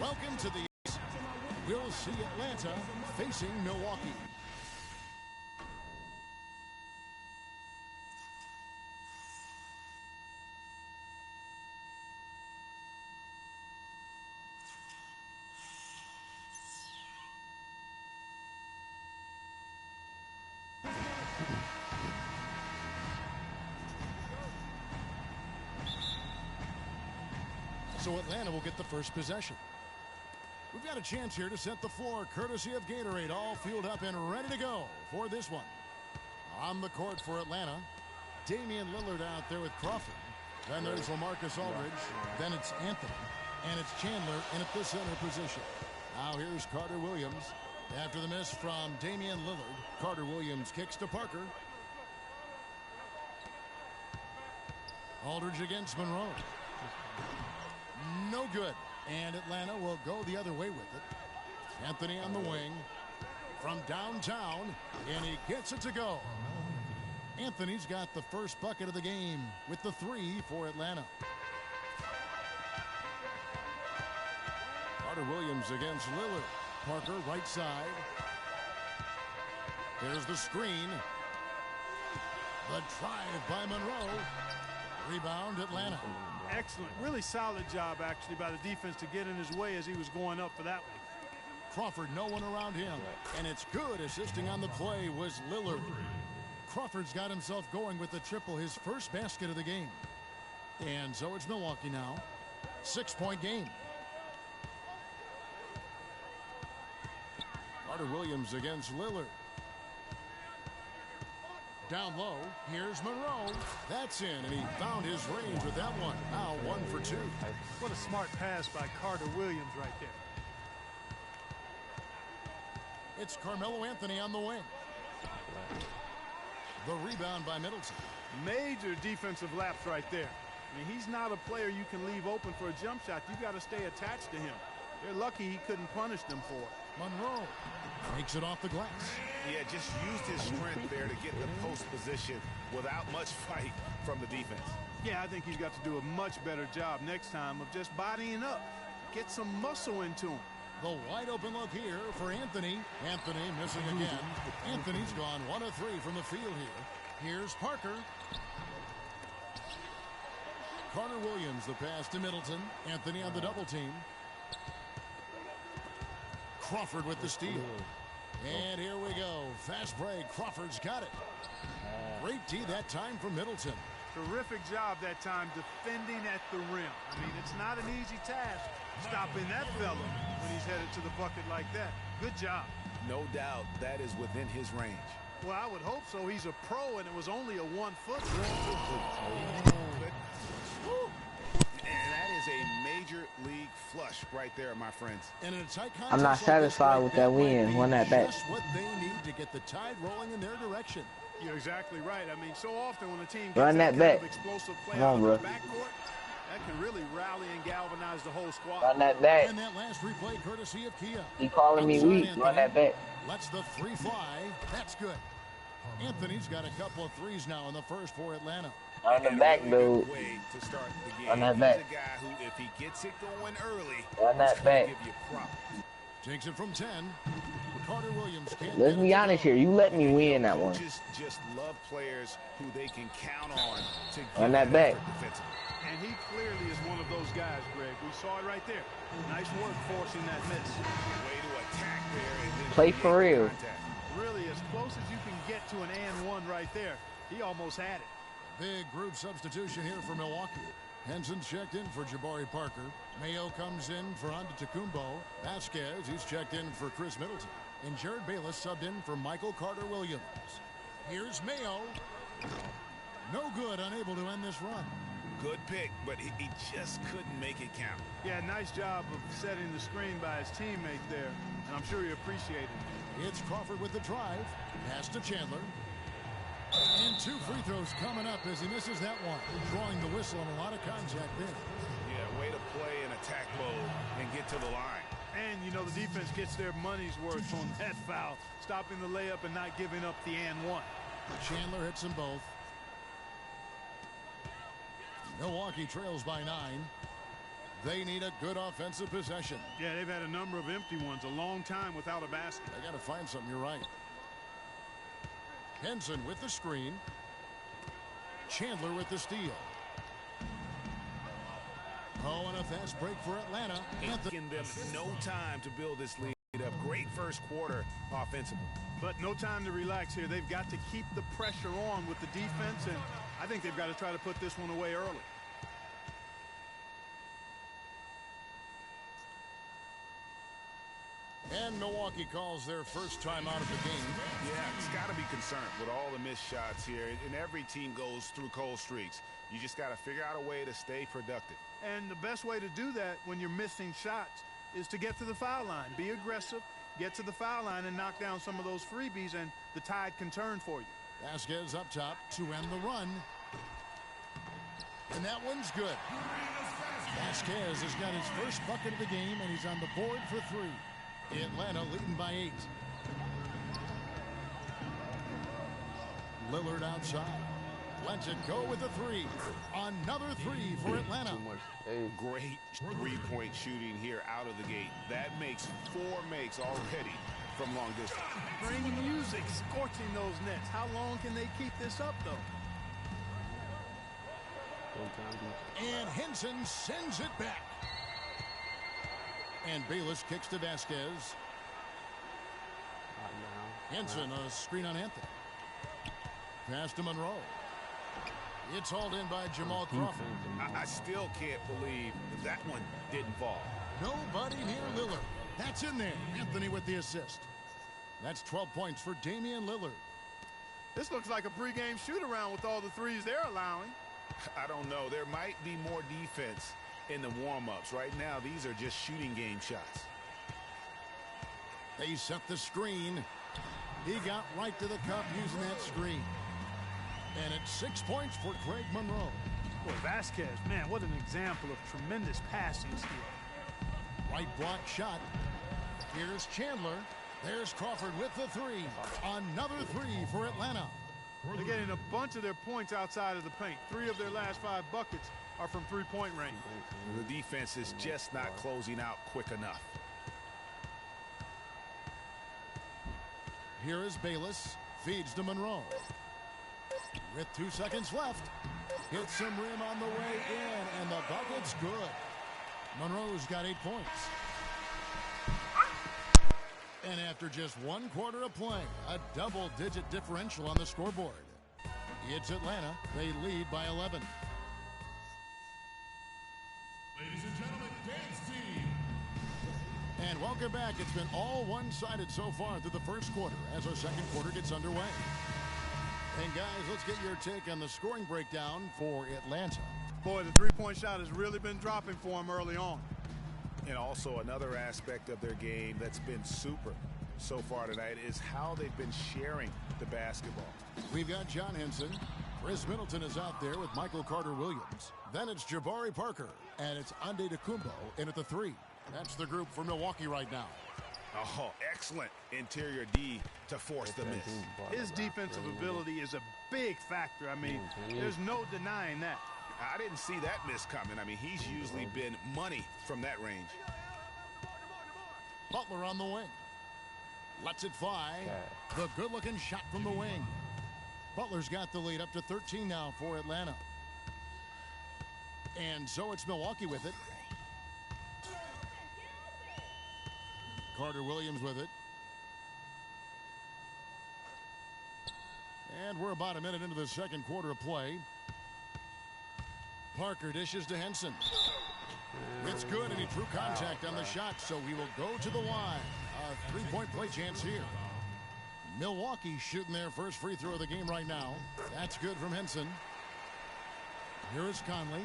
Welcome to the East. We'll see Atlanta facing Milwaukee. So Atlanta will get the first possession. We've got a chance here to set the floor, courtesy of Gatorade, all fueled up and ready to go for this one. On the court for Atlanta, Damian Lillard out there with Crawford. Then there's LaMarcus Aldridge. Then it's Anthony. And it's Chandler in at the center position. Now here's Carter Williams. After the miss from Damian Lillard, Carter Williams kicks to Parker. Aldridge against Monroe. No good. And Atlanta will go the other way with it. Anthony on the wing from downtown, and he gets it to go. Anthony's got the first bucket of the game with the 3 for Atlanta. Carter Williams against Lillard. Parker right side. There's the screen. The drive by Monroe. Rebound Atlanta. Excellent. Really solid job, actually, by the defense to get in his way as he was going up for that one. Crawford, no one around him. And it's good. Assisting on the play was Lillard. Crawford's got himself going with the triple, his first basket of the game. And so it's Milwaukee now. 6-point game. Carter Williams against Lillard. Down low, here's Monroe. That's in, and he found his range with that one. Now 1 for 2. What a smart pass by Carter Williams right there. It's Carmelo Anthony on the wing. The rebound by Middleton. Major defensive lapse right there. I mean, he's not a player you can leave open for a jump shot. You got to stay attached to him. They're lucky he couldn't punish them for it. Monroe makes it off the glass. Yeah, just used his strength there to get the post position without much fight from the defense. Yeah, I think he's got to do a much better job next time of just bodying up. Get some muscle into him. The wide open look here for Anthony. Anthony missing again. Anthony's gone 1 of 3 from the field here. Here's Parker. Carter Williams, the pass to Middleton. Anthony on the double team. Crawford with the steal. And here we go. Fast break. Crawford's got it. Great D that time from Middleton. Terrific job that time defending at the rim. I mean, it's not an easy task stopping that fella when he's headed to the bucket like that. Good job. No doubt that is within his range. Well, I would hope so. He's a pro, and it was only a 1-foot. And that is a major league flush right there, my friends. And in a tight contest I'm not satisfied with that win. Won that back. Just what they need to get the tide rolling in their direction. You're exactly right. I mean, so often when a team gets Run that kind back. of explosive play Come out on, of bro. the backcourt, that can really rally and galvanize the whole squad. Run that back. And that last replay courtesy of Kia. He calling me weak. Run that back. Lets the 3 fly. That's good. Anthony's got a couple of threes now in the first for Atlanta. On the back, dude. On that back. He's a guy who, if he gets it going early, On that back. give you props. Takes it from 10. Carter Williams can't Let's get be it honest here. You let me win that one. Just love players who they can count on to get On that back. defensively. And he clearly is one of those guys, Greg. We saw it right there. Nice work forcing that miss. Way to attack there and then Play create for real. contact. Really, as close as you can get to an and one right there. He almost had it. Big group substitution here for Milwaukee. Henson checked in for Jabari Parker. Mayo comes in for Antetokounmpo. Vasquez, he's checked in for Chris Middleton. And Jared Bayless subbed in for Michael Carter Williams. Here's Mayo. No good, unable to end this run. Good pick, but he just couldn't make it count. Yeah, nice job of setting the screen by his teammate there. And I'm sure he appreciated it. It's Crawford with the drive. Pass to Chandler. And 2 free throws coming up as he misses that one. Drawing the whistle and a lot of contact there. Yeah, way to play in attack mode and get to the line. And, you know, the defense gets their money's worth on that foul, stopping the layup and not giving up the and one. Chandler hits them both. Milwaukee trails by 9. They need a good offensive possession. Yeah, they've had a number of empty ones, a long time without a basket. They got to find something. You're right. Henson with the screen. Chandler with the steal. Oh, and a fast break for Atlanta. Giving them no time to build this lead up. Great first quarter offensively. But no time to relax here. They've got to keep the pressure on with the defense, and I think they've got to try to put this one away early. And Milwaukee calls their first time out of the game. Yeah, it's got to be concerned with all the missed shots here. And every team goes through cold streaks. You just got to figure out a way to stay productive. And the best way to do that when you're missing shots is to get to the foul line. Be aggressive, get to the foul line, and knock down some of those freebies, and the tide can turn for you. Vasquez up top to end the run. And that one's good. Vasquez has got his first bucket of the game, and he's on the board for 3. Atlanta leading by 8. Lillard outside. Lets it go with a 3. Another 3 for Atlanta. Great three-point shooting here out of the gate. That makes 4 makes already from long distance. Bring music, scorching those nets. How long can they keep this up, though? And Henson sends it back. And Bayless kicks to Vasquez. Henson, a screen on Anthony. Pass to Monroe. It's hauled in by Jamal Crawford. I still can't believe that one didn't fall. Nobody near Lillard. That's in there. Anthony with the assist. That's 12 points for Damian Lillard. This looks like a pregame shoot-around with all the threes they're allowing. I don't know. There might be more defense in the warm-ups. Right now, these are just shooting game shots. They set the screen. He got right to the cup using that screen. And it's 6 points for Greg Monroe. Boy, Vasquez, man, what an example of tremendous passing skill. Right block shot. Here's Chandler. There's Crawford with the 3. Another 3 for Atlanta. They're getting a bunch of their points outside of the paint. 3 of their last 5 buckets are from three-point range. The defense is just not closing out quick enough. Here is Bayless. Feeds to Monroe. With 2 seconds left. Hits some rim on the way in, and the bucket's good. Monroe's got 8 points. And after just 1 quarter of play, a double-digit differential on the scoreboard. It's Atlanta. They lead by 11. Ladies and gentlemen, dance team. And welcome back. It's been all one-sided so far through the first quarter as our second quarter gets underway. And guys, let's get your take on the scoring breakdown for Atlanta. Boy, the three-point shot has really been dropping for them early on. And also another aspect of their game that's been super so far tonight is how they've been sharing the basketball. We've got John Henson. Chris Middleton is out there with Michael Carter-Williams. Then it's Jabari Parker. And it's Ande DeCumbo in at the 3. That's the group for Milwaukee right now. Oh, excellent interior D to force the miss. His defensive ability is a big factor. I mean, there's no denying that. I didn't see that miss coming. I mean, he's usually been money from that range. Butler on the wing. Lets it fly. The good-looking shot from the wing. Butler's got the lead up to 13 now for Atlanta. And so it's Milwaukee with it. Carter-Williams with it. And we're about a minute into the second quarter of play. Parker dishes to Henson. It's good, and he drew contact on the shot, so he will go to the line. A 3-point play chance here. Milwaukee shooting their first free throw of the game right now. That's good from Henson. Here is Conley.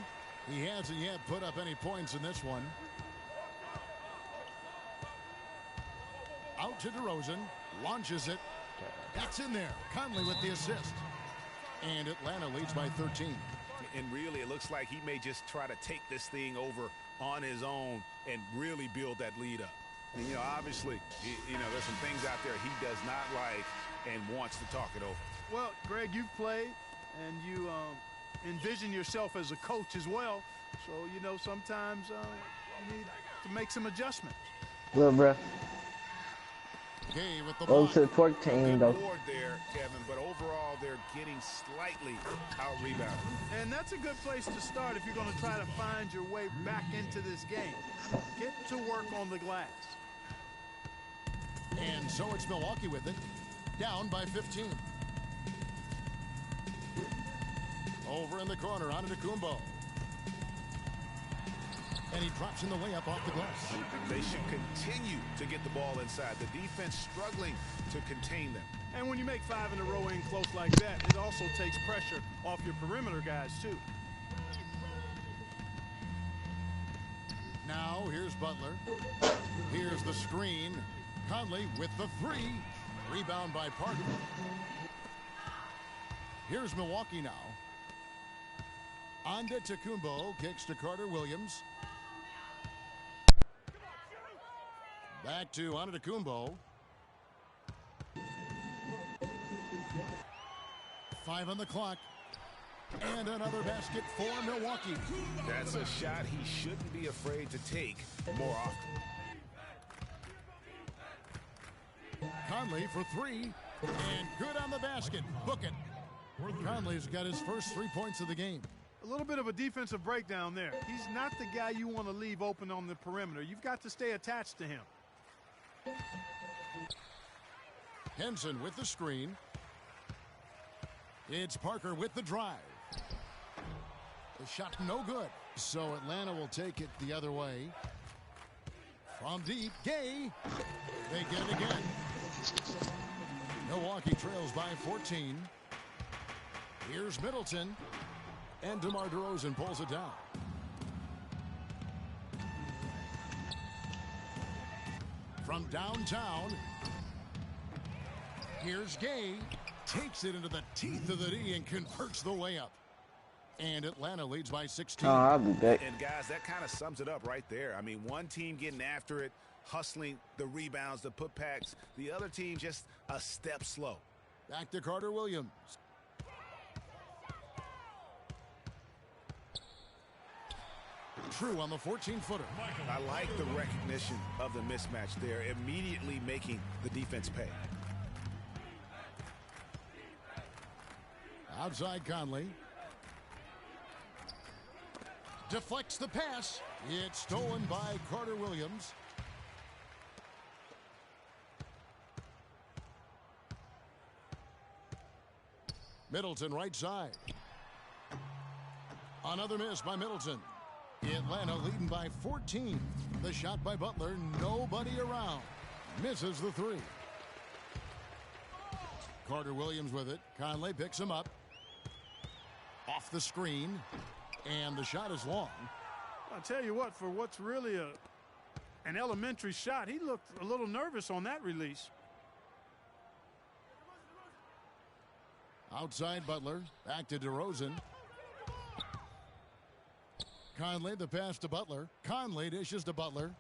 He hasn't yet put up any points in this one. Out to DeRozan. Launches it. That's in there. Conley with the assist. And Atlanta leads by 13. And really, it looks like he may just try to take this thing over on his own and really build that lead up. And, you know, obviously, there's some things out there he does not like and wants to talk it over. Well, Greg, you've played and you envision yourself as a coach as well. So, you know, sometimes you need to make some adjustments. Look, bro. Gay with the Go block. to the pork team, Good though. board there, Kevin, but overall they're getting slightly out-rebounded. And that's a good place to start if you're going to try to find your way back into this game. Get to work on the glass. And so it's Milwaukee with it, down by 15. Over in the corner, Antetokounmpo. And he drops in the layup off the glass. They should continue to get the ball inside. The defense struggling to contain them. And when you make 5 in a row in close like that, it also takes pressure off your perimeter guys, too. Now, here's Butler. Here's the screen. Conley with the 3. Rebound by Parker. Here's Milwaukee now. Antetokounmpo kicks to Carter Williams. Back to Antetokounmpo. 5 on the clock. And another basket for Milwaukee. That's a shot he shouldn't be afraid to take more often. Conley for 3. And good on the basket. Book it. Conley's got his first 3 points of the game. A little bit of a defensive breakdown there. He's not the guy you want to leave open on the perimeter. You've got to stay attached to him. Henson with the screen. It's Parker with the drive. The shot no good. So Atlanta will take it the other way. From deep, Gay. They get it again. Milwaukee trails by 14. Here's Middleton. And DeMar DeRozan pulls it down. From downtown, here's Gay. Takes it into the teeth of the D and converts the layup. And Atlanta leads by 16. Oh, I'll be back. And guys, that kind of sums it up right there. I mean, one team getting after it, hustling the rebounds, the putbacks. The other team just a step slow. Back to Carter Williams. True on the 14-footer. I like the recognition of the mismatch there, immediately making the defense pay. Outside Conley. Deflects the pass. It's stolen by Carter Williams. Middleton right side. Another miss by Middleton. Atlanta leading by 14. The shot by Butler. Nobody around. Misses the 3. Carter Williams with it. Conley picks him up. Off the screen. And the shot is long. I'll tell you what, for what's really an elementary shot, he looked a little nervous on that release. Outside Butler. Back to DeRozan. Conley, the pass to Butler. Conley dishes to Butler.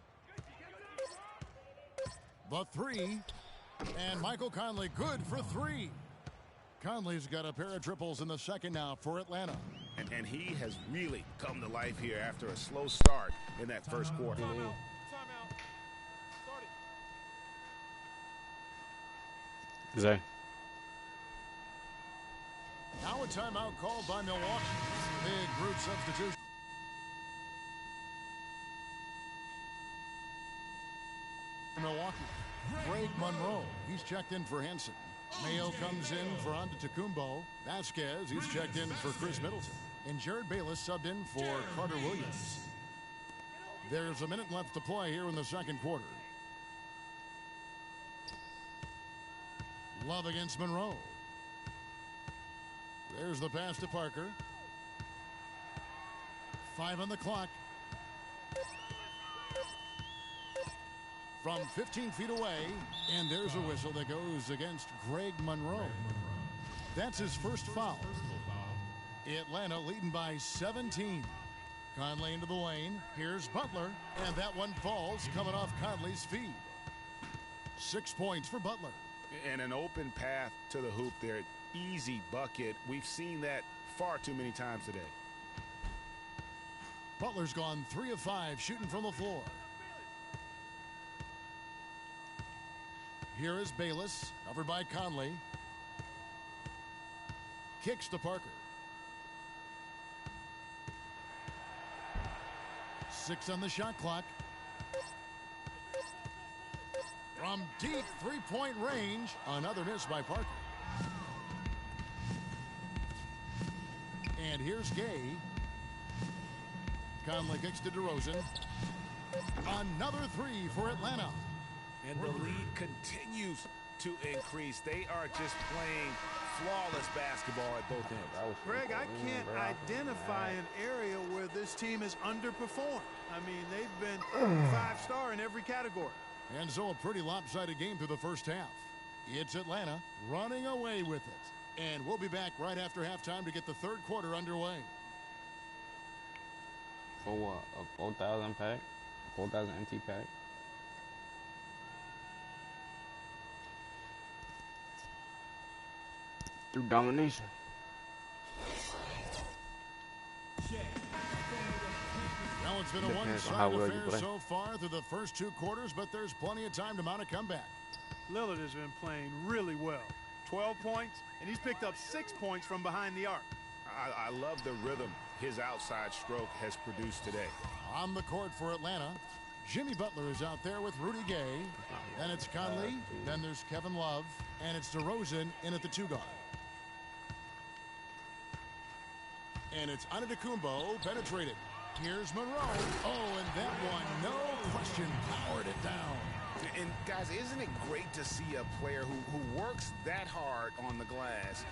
The 3. And Michael Conley good for 3. Conley's got a pair of triples in the second now for Atlanta. And he has really come to life here after a slow start in that first quarter. Zay. Now a timeout called by Milwaukee. Big group substitution. Milwaukee. Greg Monroe. He's checked in for Henson. Mayo comes in for Antetokounmpo. Vasquez, he's checked in for Chris Middleton. And Jared Bayless subbed in for Carter Williams. There's a minute left to play here in the second quarter. Love against Monroe. There's the pass to Parker. 5 on the clock. From 15 feet away, and there's a whistle that goes against Greg Monroe. That's his first foul. Atlanta leading by 17. Conley into the lane. Here's Butler, and that one falls coming off Conley's feed. 6 points for Butler. And an open path to the hoop there. Easy bucket. We've seen that far too many times today. Butler's gone 3 of 5 shooting from the floor. Here is Bayless, covered by Conley. Kicks to Parker. 6 on the shot clock. From deep three-point range, another miss by Parker. And here's Gay. Conley kicks to DeRozan. Another 3 for Atlanta. And the lead continues to increase. They are just playing flawless basketball at both ends. Greg, I can't identify an area where this team has underperformed. I mean, they've been 5-star in every category. And so a pretty lopsided game through the first half. It's Atlanta running away with it. And we'll be back right after halftime to get the third quarter underway. For what? A 4,000 pack? 4,000 empty pack? Through domination. Well, it's been a one-sided affair so far through the first 2 quarters, but there's plenty of time to mount a comeback. Lillard has been playing really well. 12 points, and he's picked up 6 points from behind the arc. I love the rhythm his outside stroke has produced today. On the court for Atlanta, Jimmy Butler is out there with Rudy Gay. Then it's Conley. Then there's Kevin Love. And it's DeRozan in at the 2 guard. And it's Antetokounmpo penetrated. Here's Monroe. Oh, and that one, no question, powered it down. And, guys, isn't it great to see a player who works that hard on the glass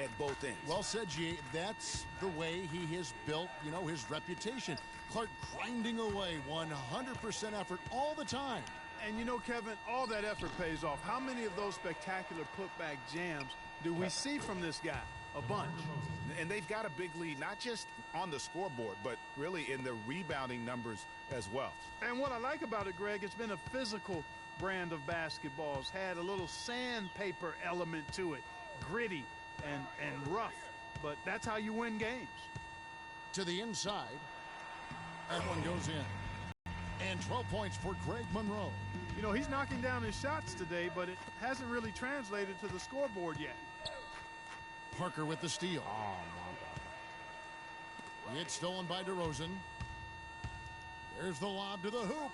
at both ends? Well said, G. That's the way he has built, his reputation. Clark grinding away, 100% effort all the time. And, Kevin, all that effort pays off. How many of those spectacular putback jams do we see from this guy? A bunch. And they've got a big lead, not just on the scoreboard, but really in the rebounding numbers as well. And what I like about it, Greg, it's been a physical brand of basketball. It's had a little sandpaper element to it. Gritty and rough. But that's how you win games. To the inside. And one goes in. And 12 points for Greg Monroe. He's knocking down his shots today, but it hasn't really translated to the scoreboard yet. Parker with the steal. Oh, my God. It's stolen by DeRozan. There's the lob to the hoop.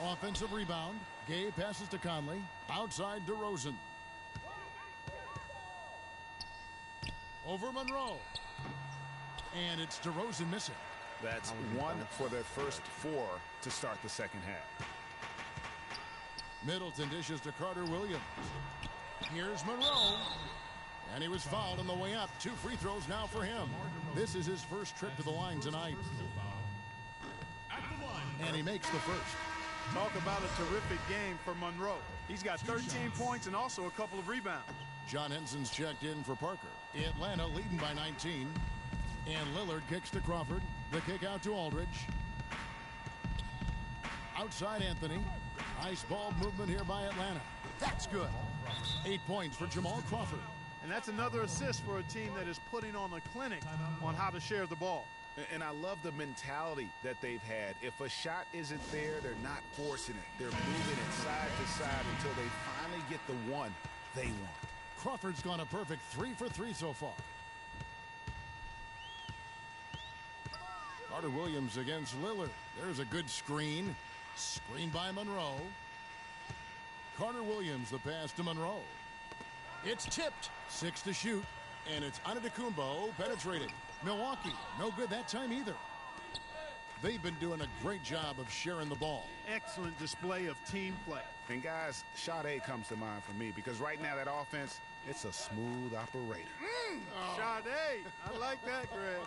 Offensive rebound. Gay passes to Conley. Outside DeRozan. Over Monroe. And it's DeRozan missing. That's 1 for their first 4 to start the second half. Middleton dishes to Carter Williams. Here's Monroe. And he was fouled on the way up. 2 free throws now for him. This is his first trip to the line tonight. And he makes the first. Talk about a terrific game for Monroe. He's got 13 points and also a couple of rebounds. John Henson's checked in for Parker. Atlanta leading by 19. And Lillard kicks to Crawford. The kick out to Aldridge. Outside Anthony. Nice ball movement here by Atlanta. That's good. 8 points for Jamal Crawford. And that's another assist for a team that is putting on a clinic on how to share the ball. And I love the mentality that they've had. If a shot isn't there, they're not forcing it. They're moving it side to side until they finally get the one they want. Crawford's gone a perfect 3 for 3 so far. Carter Williams against Lillard. There's a good screen. Screen by Monroe. Carter Williams, the pass to Monroe. It's tipped. 6 to shoot. And it's Antetokounmpo penetrated. Milwaukee, no good that time either. They've been doing a great job of sharing the ball. Excellent display of team play. And, guys, Sade comes to mind for me because right now that offense, it's a smooth operator. Sade, I like that, Greg.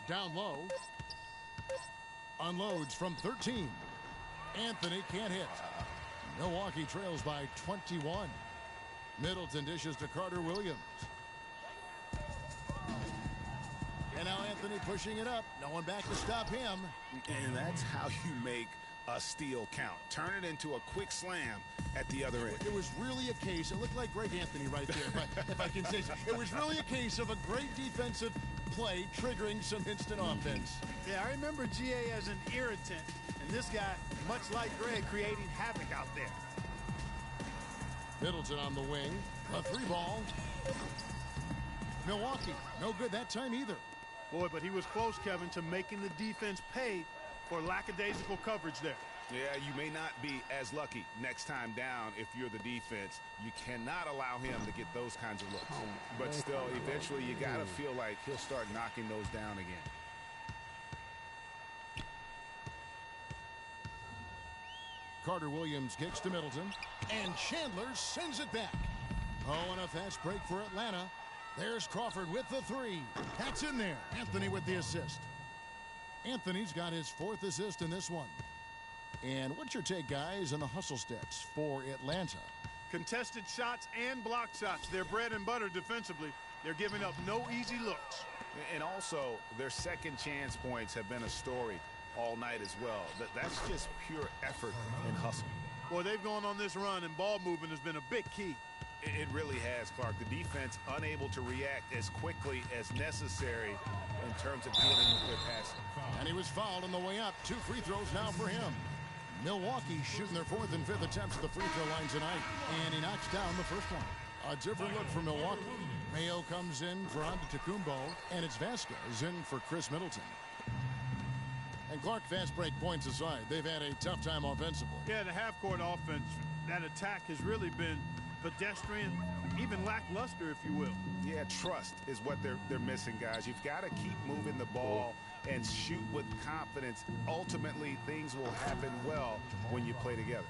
Down low. Unloads from 13. Anthony can't hit. Milwaukee trails by 21. Middleton dishes to Carter Williams. And now Anthony pushing it up. No one back to stop him. And that's how you make a steal count. Turn it into a quick slam at the other end. It was really a case, it looked like Greg Anthony right there, if I can say so. It was really a case of a great defensive play triggering some instant offense. Yeah, I remember GA as an irritant, and this guy, much like Greg, creating havoc out there. Middleton on the wing. A 3-ball. Milwaukee, no good that time either. Boy, but he was close, Kevin, to making the defense pay for lackadaisical coverage there. Yeah, you may not be as lucky next time down if you're the defense. You cannot allow him to get those kinds of looks. But still, eventually you got to feel like he'll start knocking those down again. Carter Williams kicks to Middleton, and Chandler sends it back. Oh, and a fast break for Atlanta. There's Crawford with the 3. That's in there. Anthony with the assist. Anthony's got his 4th assist in this one. And what's your take, guys, on the hustle stats for Atlanta? Contested shots and block shots. They're bread and butter defensively. They're giving up no easy looks. And also, their second chance points have been a story all night as well. That's just pure effort and hustle. Boy, they've gone on this run, and ball movement has been a big key. It really has, Clark. The defense unable to react as quickly as necessary in terms of dealing with their passing. And he was fouled on the way up. 2 free throws now for him. Milwaukee shooting their 4th and 5th attempts at the free throw line tonight. And he knocks down the first one. A different look for Milwaukee. Mayo comes in for Antetokounmpo, and it's Vasquez in for Chris Middleton. And Clark, fast break points aside, they've had a tough time offensively. Yeah, the half-court offense, that attack has really been pedestrian, even lackluster, if you will. Yeah, trust is what they're missing, guys. You've got to keep moving the ball and shoot with confidence. Ultimately, things will happen well when you play together.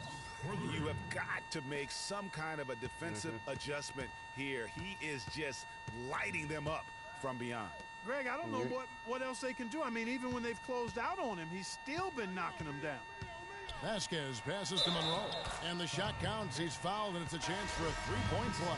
You have got to make some kind of a defensive adjustment here. He is just lighting them up from beyond. Greg, I don't know what else they can do. I mean, even when they've closed out on him, he's still been knocking them down. Vasquez passes to Monroe, and the shot counts. He's fouled, and it's a chance for a 3-point play.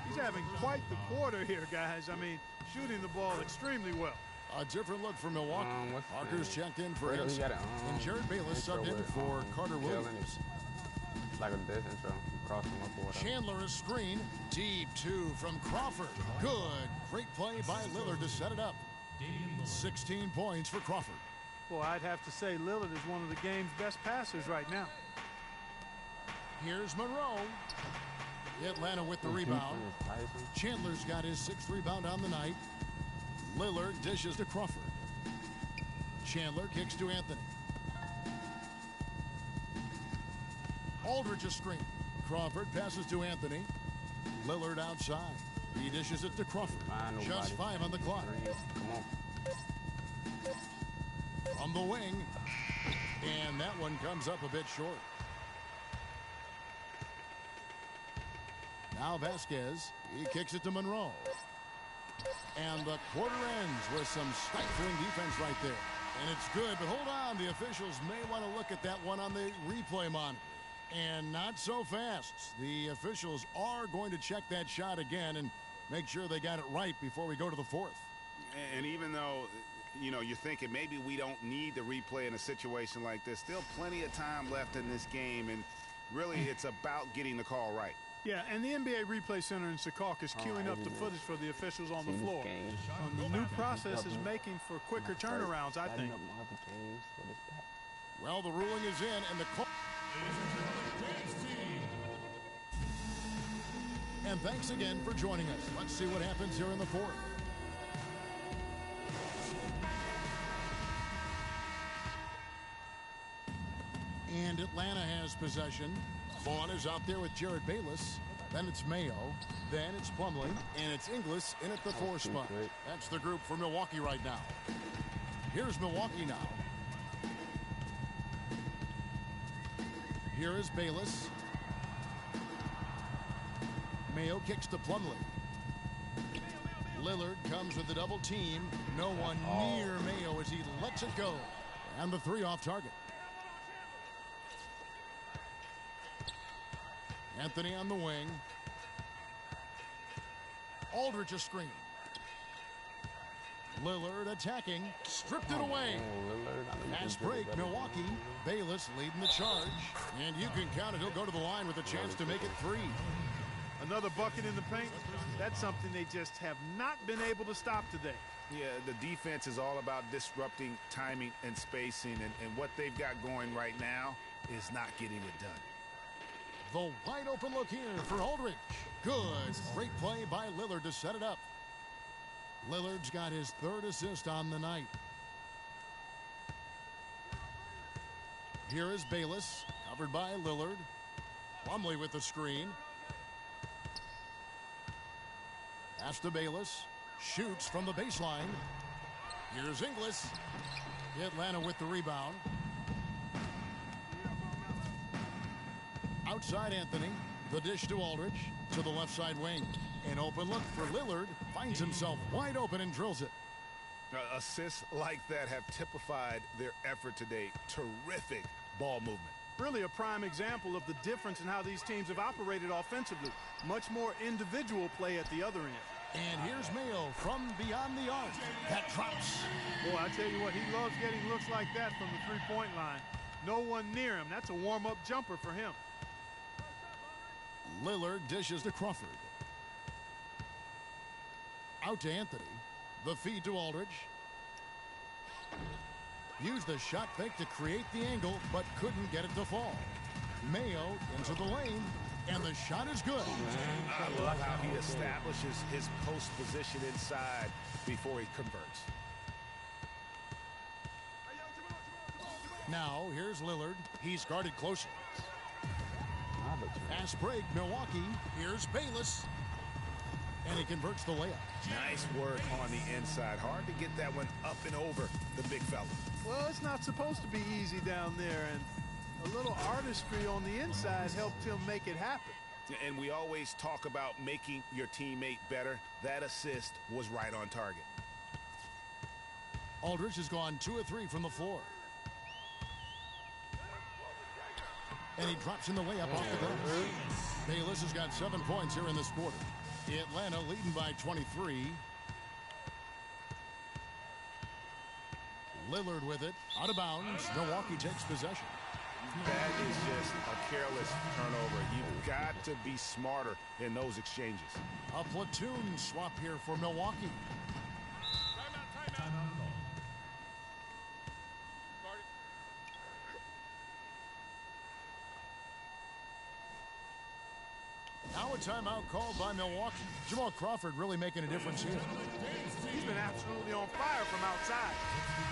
He's having quite the quarter here, guys. I mean, shooting the ball extremely well. A different look for Milwaukee. Parker's checked in for him. And Jared Bayless subbed in for Carter Williams. Like a death intro. Cross him up or whatever. Chandler is screen. Deep 2 from Crawford. Good. Great play by Lillard to set it up. 16 points for Crawford. Well, I'd have to say Lillard is one of the game's best passers right now. Here's Monroe. Atlanta with the rebound. Chandler's got his 6th rebound on the night. Lillard dishes to Crawford. Chandler kicks to Anthony. Aldridge a screen. Crawford passes to Anthony. Lillard outside. He dishes it to Crawford. Just 5 on the clock. Come on. From the wing. And that one comes up a bit short. Now Vasquez. He kicks it to Monroe. And the quarter ends with some stifling defense right there. And it's good, but hold on. The officials may want to look at that one on the replay monitor. And not so fast. The officials are going to check that shot again and make sure they got it right before we go to the 4th. And even though, you know, you're thinking maybe we don't need the replay in a situation like this, still plenty of time left in this game, and really it's about getting the call right. Yeah, and the NBA Replay Center in Secaucus is queuing up the footage for the officials on the floor. The new process is making for quicker turnarounds, I think. Well, the ruling is in, and the call. And thanks again for joining us. Let's see what happens here in the 4th. And Atlanta has possession. Vaughn is out there with Jared Bayless. Then it's Mayo. Then it's Plumlee. And it's Inglis in at the 4 spot. That's the group for Milwaukee right now. Here's Milwaukee now. Here is Bayless. Mayo kicks to Plumlee. Lillard comes with the double team. No one near Mayo as he lets it go. And the 3 off target. Anthony on the wing. Aldridge a screen. Lillard attacking, stripped it away. Fast break, Milwaukee. Bayless leading the charge. And you can count it, he'll go to the line with a chance to make it 3. Another bucket in the paint. That's something they just have not been able to stop today. Yeah, the defense is all about disrupting timing and spacing, and what they've got going right now is not getting it done. The wide open look here for Aldridge. Good. Great play by Lillard to set it up. Lillard's got his 3rd assist on the night. Here is Bayless, covered by Lillard. Plumlee with the screen. Pass to Bayless. Shoots from the baseline. Here's Inglis. Atlanta with the rebound. Outside Anthony. The dish to Aldridge. To the left side wing. An open look for Lillard. Finds himself wide open and drills it. Assists like that have typified their effort today. Terrific ball movement. Really a prime example of the difference in how these teams have operated offensively. Much more individual play at the other end. And here's Mayo from beyond the arc. That drops. Boy, I tell you what, he loves getting looks like that from the three-point line. No one near him. That's a warm-up jumper for him. Lillard dishes to Crawford. Out to Anthony. The feed to Aldridge. Used the shot fake to create the angle, but couldn't get it to fall. Mayo into the lane, and the shot is good. I love how he establishes his post position inside before he converts. Now, here's Lillard. He's guarded closely. Fast break, Milwaukee. Here's Bayless. And he converts the layup. Nice work on the inside. Hard to get that one up and over the big fella. Well, it's not supposed to be easy down there, and a little artistry on the inside helped him make it happen. And we always talk about making your teammate better. That assist was right on target. Aldridge has gone 2 of 3 from the floor. And he drops in the layup off the glass. Bayless has got 7 points here in this quarter. Atlanta leading by 23. Lillard with it. Out of bounds. Milwaukee takes possession. That is just a careless turnover. You've got to be smarter in those exchanges. A platoon swap here for Milwaukee. Now a timeout called by Milwaukee. Jamal Crawford really making a difference here. He's been absolutely on fire from outside.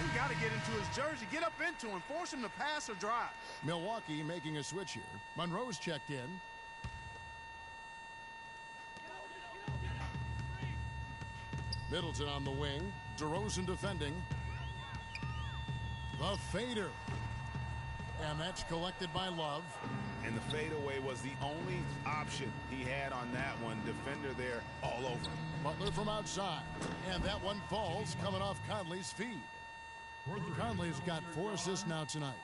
He's got to get into his jersey, get up into him, force him to pass or drive. Milwaukee making a switch here. Monroe's checked in. Middleton on the wing. DeRozan defending. The fader. And that's collected by Love. And the fadeaway was the only option he had on that one. Defender there all over. Butler from outside. And that one falls coming off Conley's feed. Conley's got 4 assists now tonight.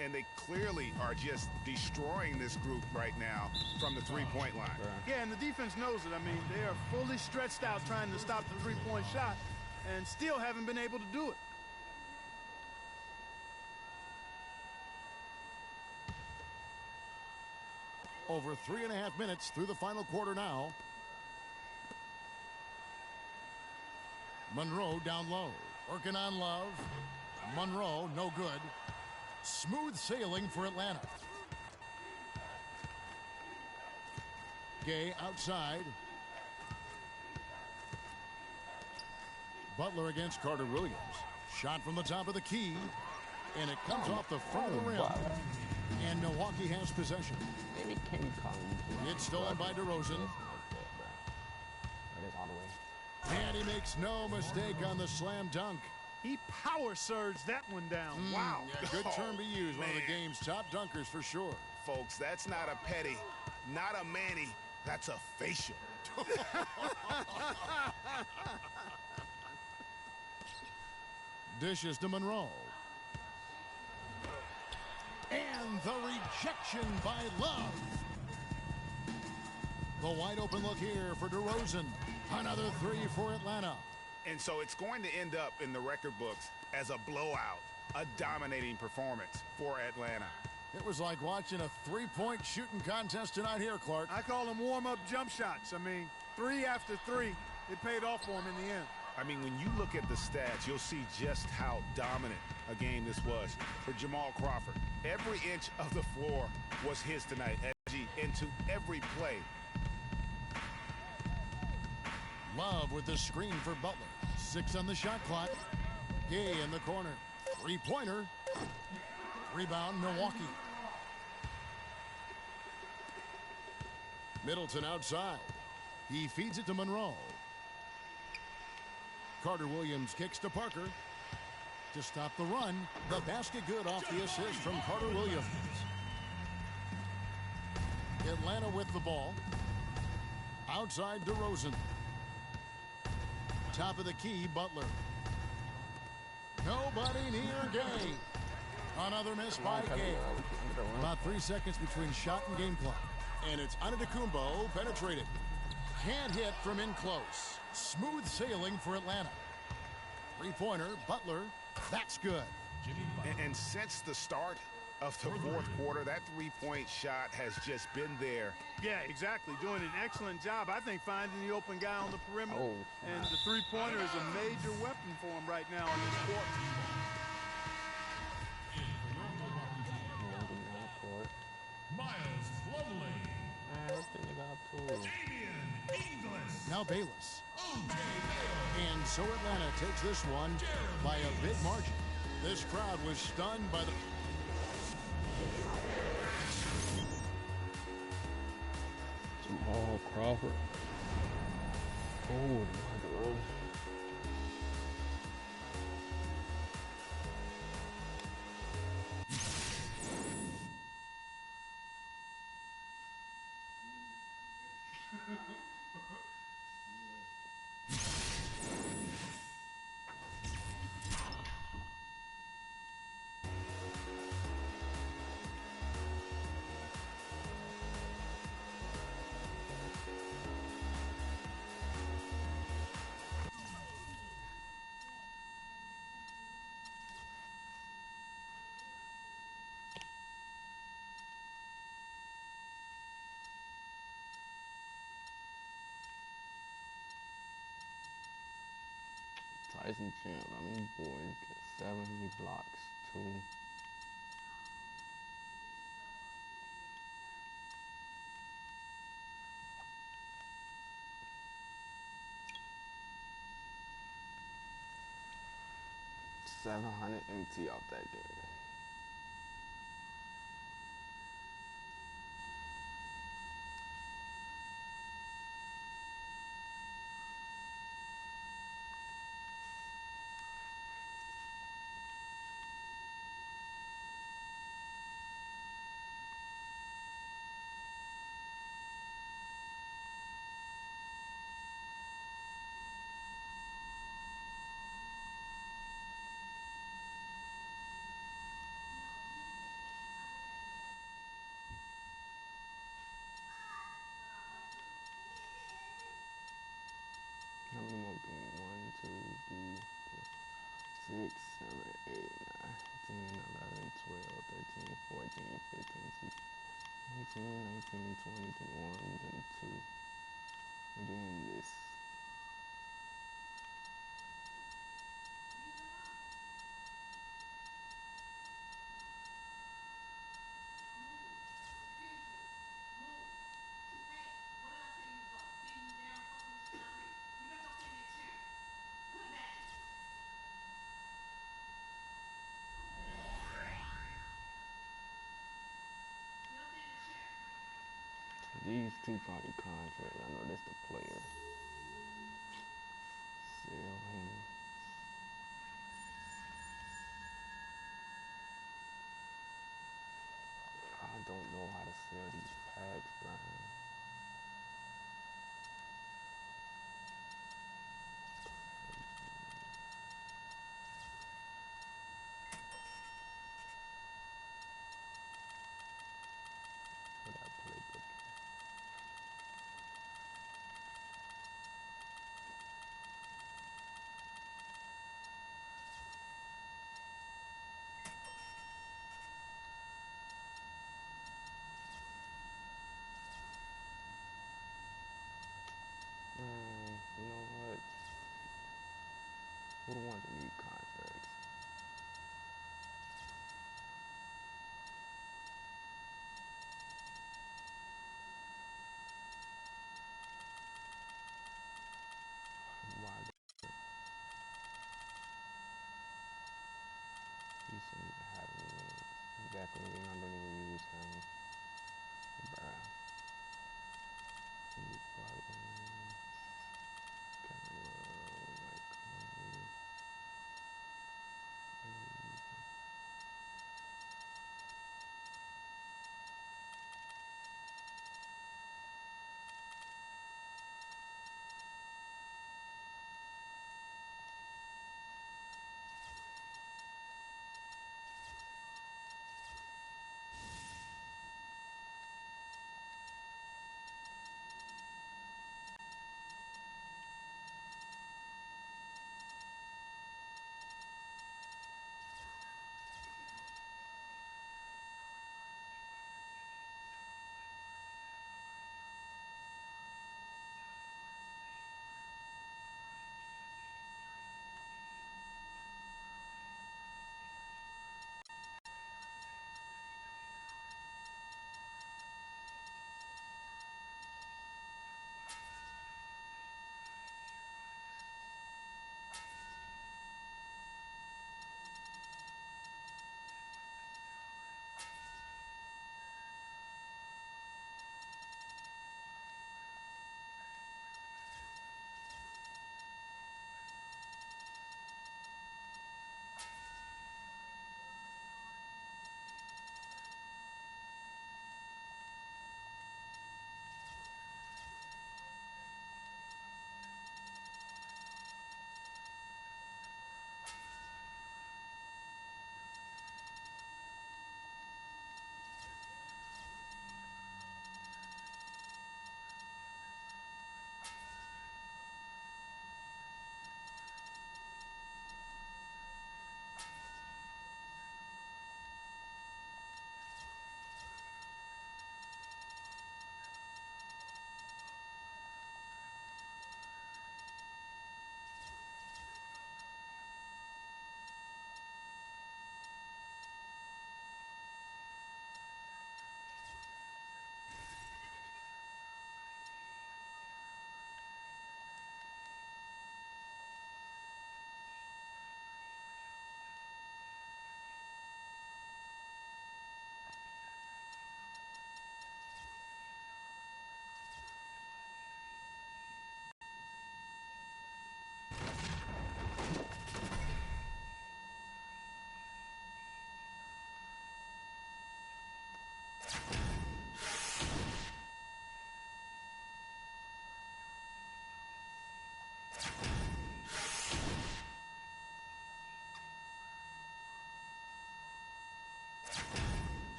And they clearly are just destroying this group right now from the three-point line. Yeah, and the defense knows it. I mean, they are fully stretched out trying to stop the three-point shot and still haven't been able to do it. Over 3.5 minutes through the final quarter now. Monroe down low. Working on Love. Monroe, no good. Smooth sailing for Atlanta. Gay outside. Butler against Carter Williams. Shot from the top of the key. And it comes off the front of the rim. And Milwaukee has possession. Maybe King Kong. It's stolen by DeRozan. And he makes no mistake on the slam dunk. He power surged that one down. Wow. Yeah, good term to use. One of the game's top dunkers for sure. Folks, that's not a petty, not a Manny. That's a facial. Dishes to Monroe. And the rejection by Love. The wide open look here for DeRozan. Another 3 for Atlanta. And so it's going to end up in the record books as a blowout, a dominating performance for Atlanta. It was like watching a three-point shooting contest tonight here, Clark. I call them warm-up jump shots. I mean, 3 after 3, it paid off for him in the end. I mean, when you look at the stats, you'll see just how dominant a game this was for Jamal Crawford. Every inch of the floor was his tonight, into every play. Love with the screen for Butler. 6 on the shot clock. Gay in the corner. Three-pointer. Rebound, Milwaukee. Middleton outside. He feeds it to Monroe. Carter Williams kicks to Parker. To stop the run, the basket good off the assist from Carter Williams. Atlanta with the ball. Outside DeRozan. Top of the key, Butler. Nobody near Gay. Another miss by Gay. About 3 seconds between shot and game clock. And it's Antetokounmpo penetrated. Can't hit from in close. Smooth sailing for Atlanta. Three-pointer, Butler. That's good. And since the start of the fourth quarter, that three-point shot has just been there. Yeah, exactly. Doing an excellent job, I think, finding the open guy on the perimeter. And the three-pointer is a major weapon for him right now in this quarter. Miles Plumlee. Now Bayless. And so Atlanta takes this one by a big margin. This crowd was stunned by the... Jamal Crawford. Oh, my God. Tyson Chandler, I mean, boy, 7 blocks, 2. $700 MT off that game. How many more games? 1, 2, 3, 4, 6, 7, 8, 9, 10, 11, 12, 13, 14, 15, 16, 18, 19, 20, 21, 22. And then this. These two probably contracts. I know that's the player. Sell him. I don't know how to sell these packs, Brian. thinking I don't even use him. Bruh. He's probably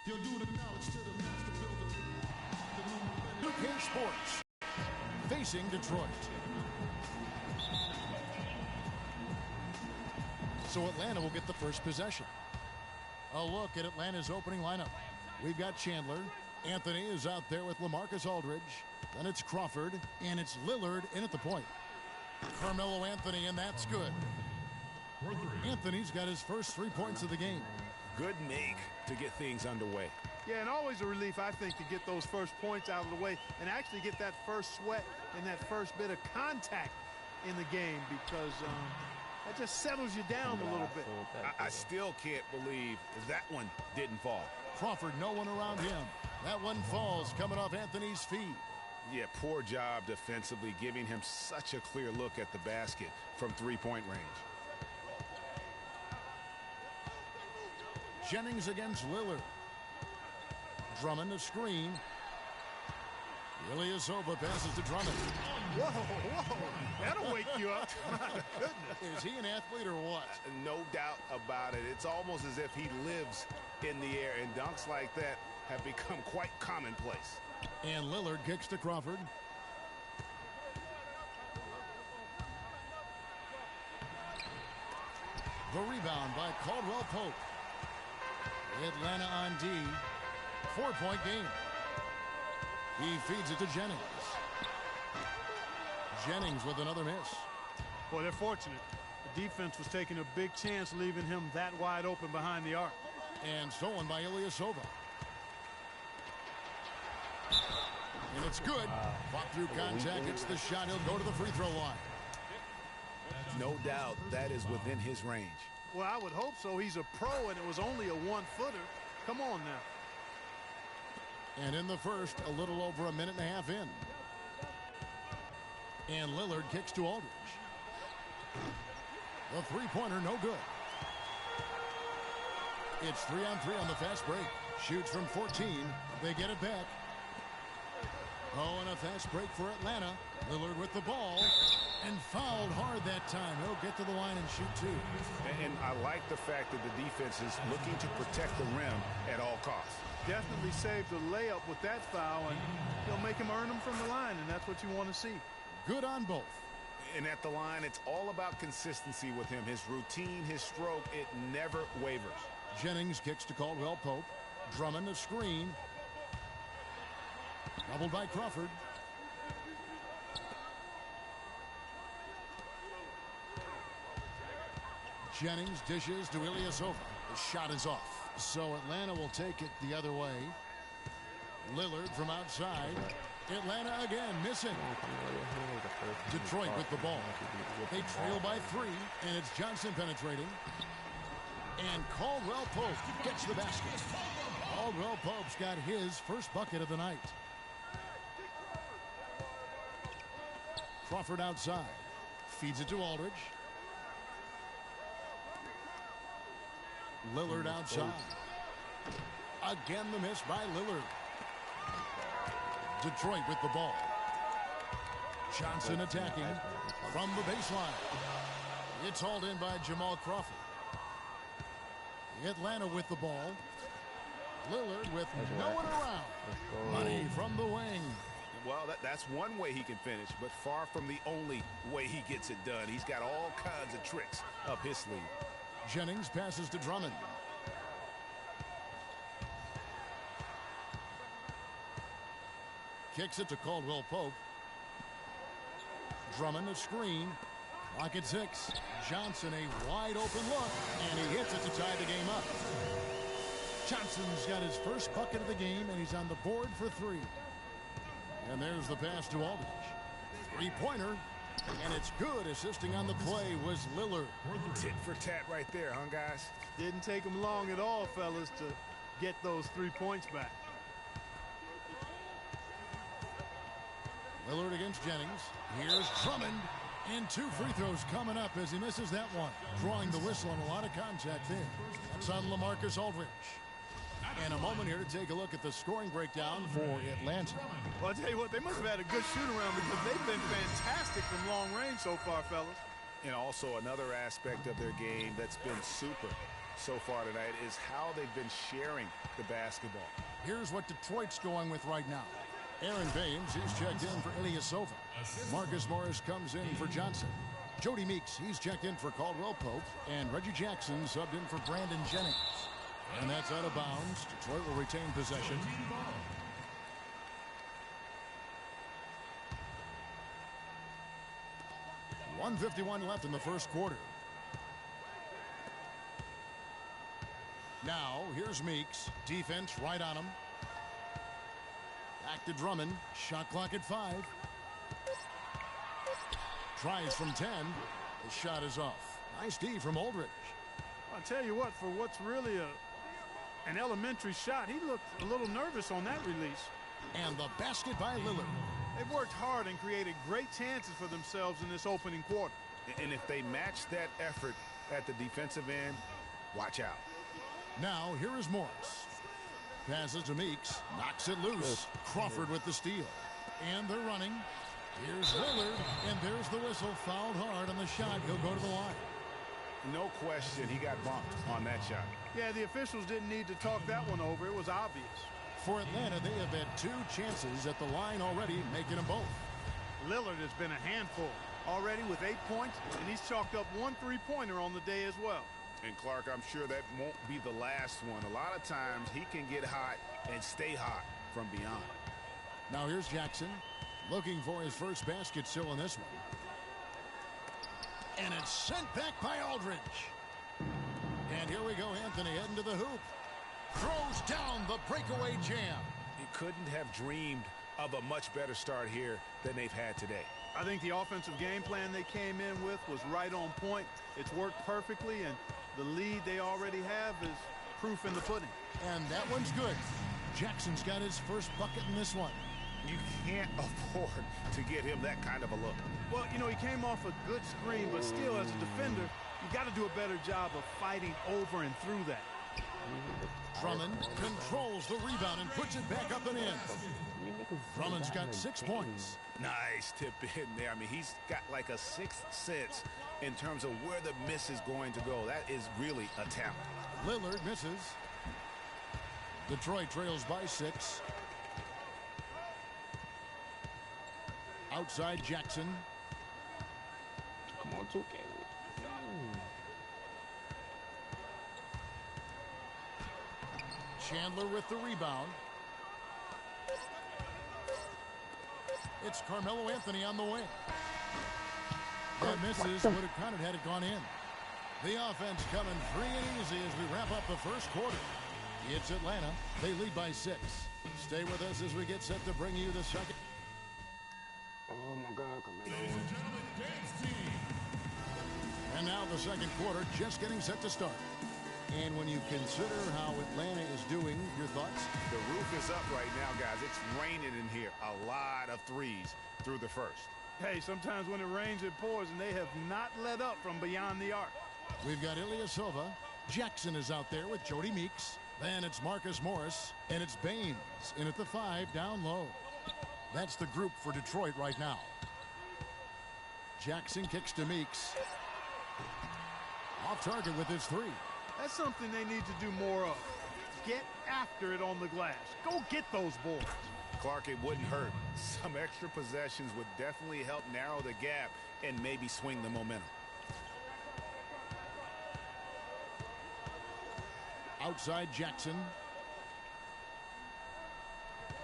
He'll do the knowledge to the master builder. The new UK Sports facing Detroit. So Atlanta will get the first possession. A look at Atlanta's opening lineup. We've got Chandler. Anthony is out there with LaMarcus Aldridge. Then it's Crawford, and it's Lillard in at the point. Carmelo Anthony, and that's good. Anthony's got his first 3 points of the game. Good make to get things underway. Yeah, and always a relief, I think, to get those first points out of the way and actually get that first sweat and that first bit of contact in the game, because that just settles you down a little bit. I still can't believe that one didn't fall. Crawford, no one around him. That one falls coming off Anthony's feet. Yeah, poor job defensively, giving him such a clear look at the basket from three-point range. Jennings against Lillard. Drummond a screen. Ilyasova passes to Drummond. Whoa, whoa, that'll wake you up. My goodness. Is he an athlete or what? No doubt about it. It's almost as if he lives in the air, and dunks like that have become quite commonplace. And Lillard kicks to Crawford. The rebound by Caldwell Pope. Atlanta on D. 4-point game. He feeds it to Jennings. Jennings with another miss. Boy, they're fortunate. The defense was taking a big chance leaving him that wide open behind the arc. And stolen by Ilyasova. And it's good. Fought through contact. It's the shot. He'll go to the free throw line. No doubt that is within his range. Well, I would hope so. He's a pro, and it was only a one-footer. Come on now. And in the first, a little over a minute and a half in. And Lillard kicks to Aldridge. The three-pointer, no good. It's 3-on-3 on the fast break. Shoots from 14. They get it back. Oh, and a fast break for Atlanta. Lillard with the ball. And fouled hard that time. He'll get to the line and shoot two. And I like the fact that the defense is looking to protect the rim at all costs. Definitely saved the layup with that foul, and he'll make him earn them from the line, and that's what you want to see. Good on both. And at the line, it's all about consistency with him. His routine, his stroke, it never wavers. Jennings kicks to Caldwell Pope. Drummond a screen. Doubled by Crawford. Jennings dishes to Ilyasova. The shot is off. So Atlanta will take it the other way. Lillard from outside. Atlanta again missing. Detroit with the ball. They trail by 3, and it's Johnson penetrating. And Caldwell Pope gets the basket. Caldwell Pope's got his first bucket of the night. Crawford outside. Feeds it to Aldridge. Lillard outside. Again the miss by Lillard. Detroit with the ball. Johnson attacking from the baseline. It's hauled in by Jamal Crawford. Atlanta with the ball. Lillard with no one around. Money from the wing. Well, that's one way he can finish, but far from the only way he gets it done. He's got all kinds of tricks up his sleeve. Jennings passes to Drummond. Kicks it to Caldwell Pope. Drummond a screen. Clock at 6. Johnson a wide open look, and he hits it to tie the game up. Johnson's got his first bucket of the game, and he's on the board for 3. And there's the pass to Aldridge. Three-pointer, and it's good. Assisting on the play was Lillard. Tit for tat right there, huh, guys? Didn't take him long at all, fellas, to get those 3 points back. Lillard against Jennings. Here's Drummond. And 2 free throws coming up as he misses that one. Drawing the whistle on a lot of contact there. That's on LaMarcus Aldridge. And a moment here to take a look at the scoring breakdown for Atlanta. Well, I'll tell you what, they must have had a good shoot-around because they've been fantastic from long range so far, fellas. And also another aspect of their game that's been super so far tonight is how they've been sharing the basketball. Here's what Detroit's going with right now. Aaron Baines, he's checked in for Ilyasova. Marcus Morris comes in for Johnson. Jody Meeks, he's checked in for Caldwell Pope. And Reggie Jackson subbed in for Brandon Jennings. And that's out of bounds. Detroit will retain possession. .151 left in the first quarter. Now, here's Meeks. Defense right on him. Back to Drummond. Shot clock at 5. Tries from 10. The shot is off. Nice D from Aldridge. I'll tell you what, for what's really an elementary shot, he looked a little nervous on that release. And the basket by Lillard. They've worked hard and created great chances for themselves in this opening quarter. And if they match that effort at the defensive end, watch out. Now, here is Morris. Passes to Meeks. Knocks it loose. Crawford with the steal. And they're running. Here's Lillard. And there's the whistle. Fouled hard on the shot. He'll go to the line. No question he got bumped on that shot. Yeah, the officials didn't need to talk that one over. It was obvious. For Atlanta, they have had 2 chances at the line already, making them both. Lillard has been a handful already with 8 points, and he's chalked up 1 3-pointer on the day as well. And Clark, I'm sure that won't be the last one. A lot of times he can get hot and stay hot from beyond. Now here's Jackson looking for his first basket still in this one. And it's sent back by Aldridge. And here we go, Anthony heading to the hoop. Throws down the breakaway jam. He couldn't have dreamed of a much better start here than they've had today. I think the offensive game plan they came in with was right on point. It's worked perfectly, and the lead they already have is proof in the pudding. And that one's good. Jackson's got his first bucket in this one. You can't afford to get him that kind of a look. Well, you know, he came off a good screen, but still, as a defender, you got to do a better job of fighting over and through that. Drummond controls the rebound and puts it back up and in. Drummond's got 6 points. Nice tip in there. I mean, he's got like a sixth sense in terms of where the miss is going to go. That is really a talent. Lillard misses. Detroit trails by 6. Outside Jackson. Come on, 2K. Chandler with the rebound. It's Carmelo Anthony on the wing. That misses, would have counted had it gone in. The offense coming free and easy as we wrap up the first quarter. It's Atlanta. They lead by 6. Stay with us as we get set to bring you the second. Oh my God, Carmelo. Ladies and gentlemen, dance team. And now the second quarter just getting set to start. And when you consider how Atlanta is doing, your thoughts? The roof is up right now, guys. It's raining in here. A lot of threes through the first. Hey, sometimes when it rains, it pours, and they have not let up from beyond the arc. We've got Ilyasova. Jackson is out there with Jody Meeks. Then it's Marcus Morris. And it's Baines in at the 5 down low. That's the group for Detroit right now. Jackson kicks to Meeks. Off target with his 3. That's something they need to do more of. Get after it on the glass. Go get those boards. Clark, it wouldn't hurt. Some extra possessions would definitely help narrow the gap and maybe swing the momentum. Outside Jackson.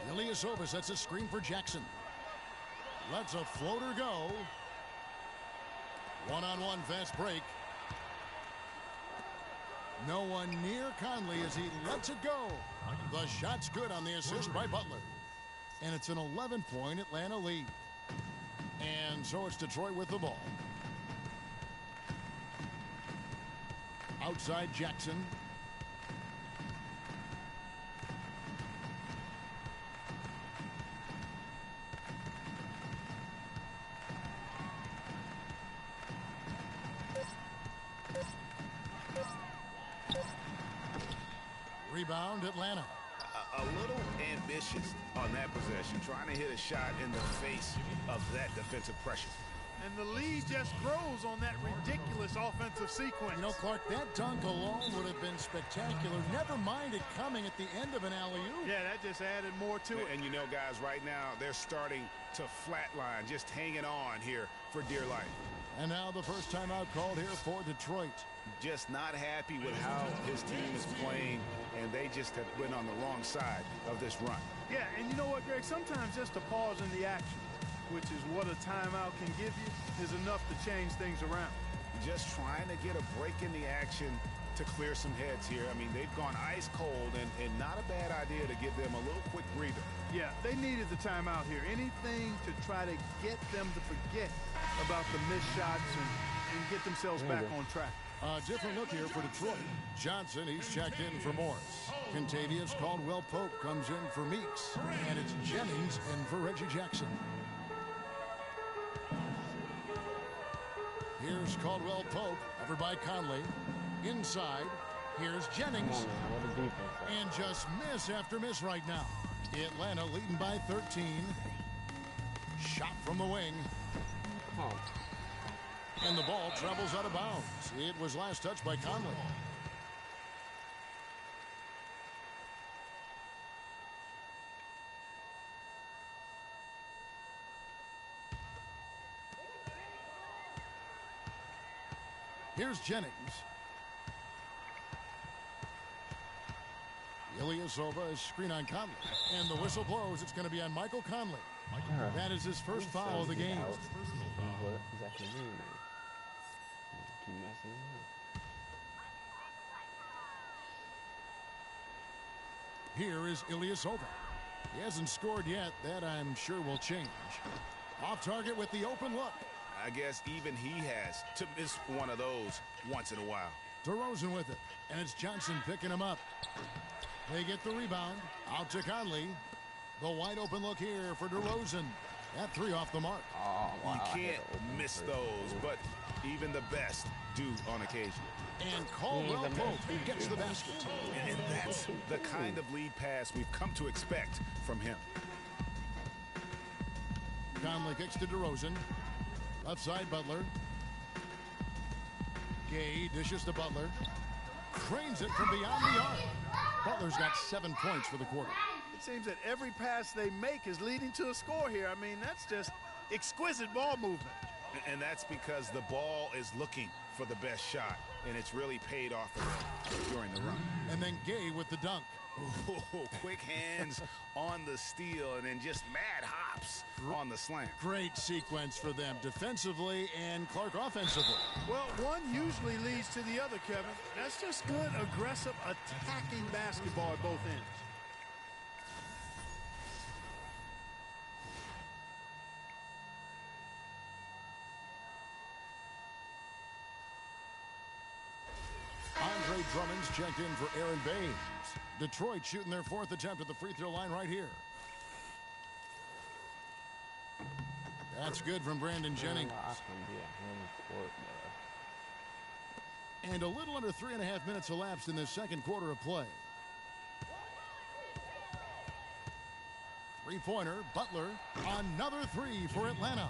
Ilyasova sets a screen for Jackson. Lets a floater go. One-on-one fast break. No one near Conley as he lets it go. The shot's good on the assist by Butler. And it's an 11-point Atlanta lead. And so it's Detroit with the ball. Outside Jackson. Rebound Atlanta. A little ambitious on that possession, trying to hit a shot in the face of that defensive pressure. And the lead just grows on that ridiculous offensive sequence. You know, Clark, that dunk alone would have been spectacular. Never mind it coming at the end of an alley-oop. Yeah, that just added more to it. And you know, guys, right now they're starting to flatline, just hanging on here for dear life. And now the first timeout called here for Detroit. Just not happy with how his team is playing, and they just have been on the wrong side of this run. Yeah, and you know what, Greg? Sometimes just a pause in the action, which is what a timeout can give you, is enough to change things around. Just trying to get a break in the action to clear some heads here. I mean, they've gone ice cold, and not a bad idea to give them a little quick breather. Yeah, they needed the timeout here. Anything to try to get them to forget about the missed shots and get themselves back on track. A different look here for Detroit. Johnson, he's checked in for Morris. Contavious Caldwell-Pope comes in for Meeks. And it's Jennings in for Reggie Jackson. Here's Caldwell-Pope, covered by Conley. Inside, here's Jennings. And just miss after miss right now. Atlanta leading by 13. Shot from the wing. And the ball travels out of bounds. It was last touched by Conley. Here's Jennings. Ilyasova is screen on Conley. And the whistle blows. It's going to be on Michael Conley. That is his first foul of the game. What exactly mean, man? Keep messing up. Here is Ilyasova. He hasn't scored yet. That, I'm sure, will change. Off target with the open look. I guess even he has to miss one of those once in a while. DeRozan with it. And it's Johnson picking him up. They get the rebound. Out to Conley. The wide open look here for DeRozan. That three off the mark. Oh, wow. You can't miss those, but even the best do on occasion. And Caldwell Pope gets the basket. And that's the kind of lead pass we've come to expect from him. Conley kicks to DeRozan. Left side, Butler. Gay dishes to Butler. Cranes it from beyond the arc. Butler's got 7 points for the quarter. It seems that every pass they make is leading to a score here. I mean, that's just exquisite ball movement. And that's because the ball is looking for the best shot, and it's really paid off for them during the run. And then Gay with the dunk. Ooh, quick hands on the steal, and then just mad hops on the slam. Great sequence for them defensively and Clark offensively. Well, one usually leads to the other, Kevin. That's just good, aggressive, attacking basketball at both ends. Andre Drummond's checked in for Aaron Baines. Detroit shooting their fourth attempt at the free throw line right here. That's good from Brandon Jennings. And a little under 3.5 minutes elapsed in this second quarter of play. Three-pointer, Butler, another three for Atlanta.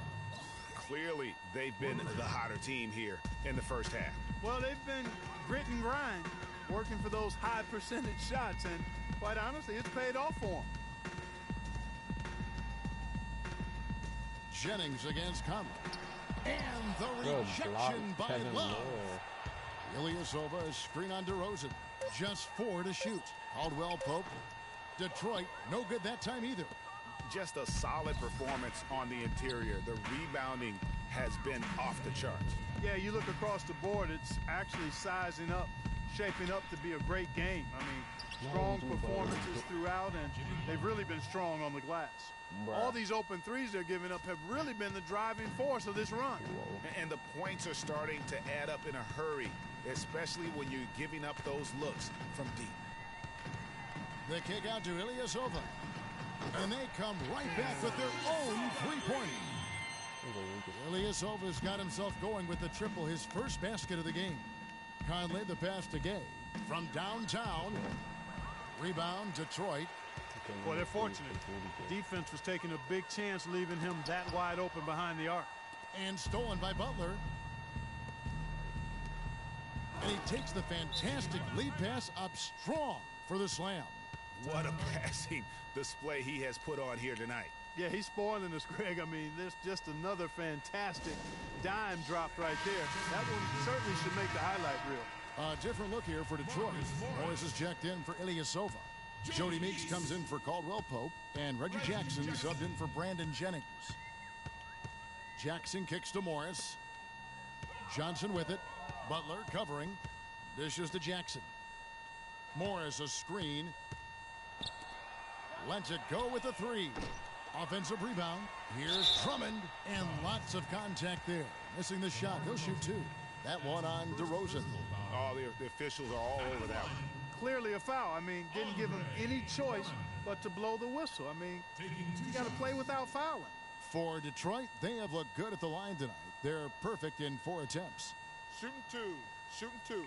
Clearly, they've been the hotter team here in the first half. Well, they've been grit and grind, working for those high percentage shots, and quite honestly, it's paid off for them. Jennings against Conley. And the rejection by Love. Ilyasova, screen on DeRozan. Just 4 to shoot. Caldwell Pope. Detroit, no good that time either. Just a solid performance on the interior. The rebounding has been off the charts. Yeah, you look across the board, it's actually sizing up, shaping up to be a great game. I mean, strong performances throughout, and they've really been strong on the glass. All these open threes they're giving up have really been the driving force of this run. And the points are starting to add up in a hurry, especially when you're giving up those looks from deep. The kick out to Ilyasova. And they come right back with their own three-pointer. Ilyasova's got himself going with the triple, his first basket of the game. Conley the pass to Gay. From downtown. Rebound, Detroit. Well, they're fortunate. Defense was taking a big chance leaving him that wide open behind the arc. And stolen by Butler. And he takes the fantastic lead pass up strong for the slam. What a passing display he has put on here tonight. Yeah, he's spoiling us, Greg. I mean, there's just another fantastic dime drop right there. That one certainly should make the highlight reel. A different look here for Detroit. Morris is checked in for Ilyasova. Jody Meeks comes in for Caldwell Pope. And Reggie Jackson subbed in for Brandon Jennings. Jackson kicks to Morris. Johnson with it. Butler covering. Dishes to Jackson. Morris a screen. Lets it go with a three. Offensive rebound. Here's Drummond. And lots of contact there. Missing the shot. He'll shoot two. That one on DeRozan. Oh, the officials are all over that one. Clearly a foul. I mean, didn't give him any choice but to blow the whistle. I mean, you got to play without fouling. For Detroit, they have looked good at the line tonight. They're perfect in 4 attempts. Shooting two. Shooting two.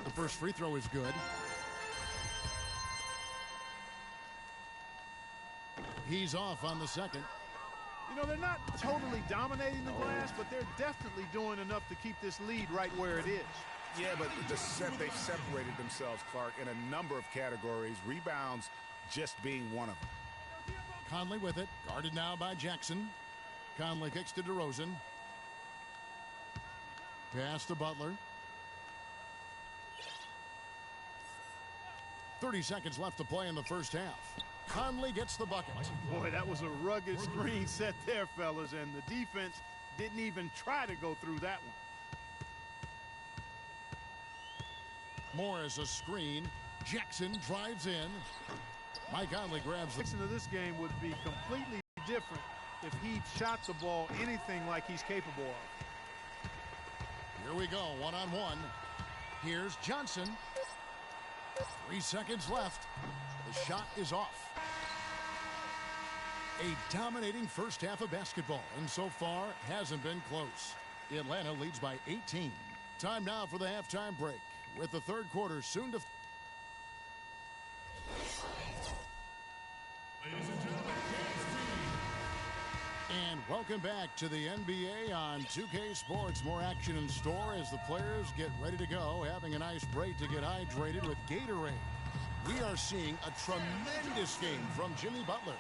The first free throw is good. He's off on the second. You know, they're not totally dominating the glass, but they're definitely doing enough to keep this lead right where it is. Yeah, but they've separated themselves, Clark, in a number of categories, rebounds just being one of them. Conley with it. Guarded now by Jackson. Conley kicks to DeRozan. Pass to Butler. 30 seconds left to play in the first half. Conley gets the bucket. Boy, that was a rugged screen set there, fellas, and the defense didn't even try to go through that one. Morris a screen. Jackson drives in. Mike Conley grabs the... The this game would be completely different if he shot the ball anything like he's capable of. Here we go, one-on-one. Here's Johnson. 3 seconds left. The shot is off. A dominating first half of basketball, and so far hasn't been close. Atlanta leads by 18. Time now for the halftime break, with the third quarter soon to... Ladies and gentlemen, Kansas team. And welcome back to the NBA on 2K Sports. More action in store as the players get ready to go, having a nice break to get hydrated with Gatorade. We are seeing a tremendous game from Jimmy Butler.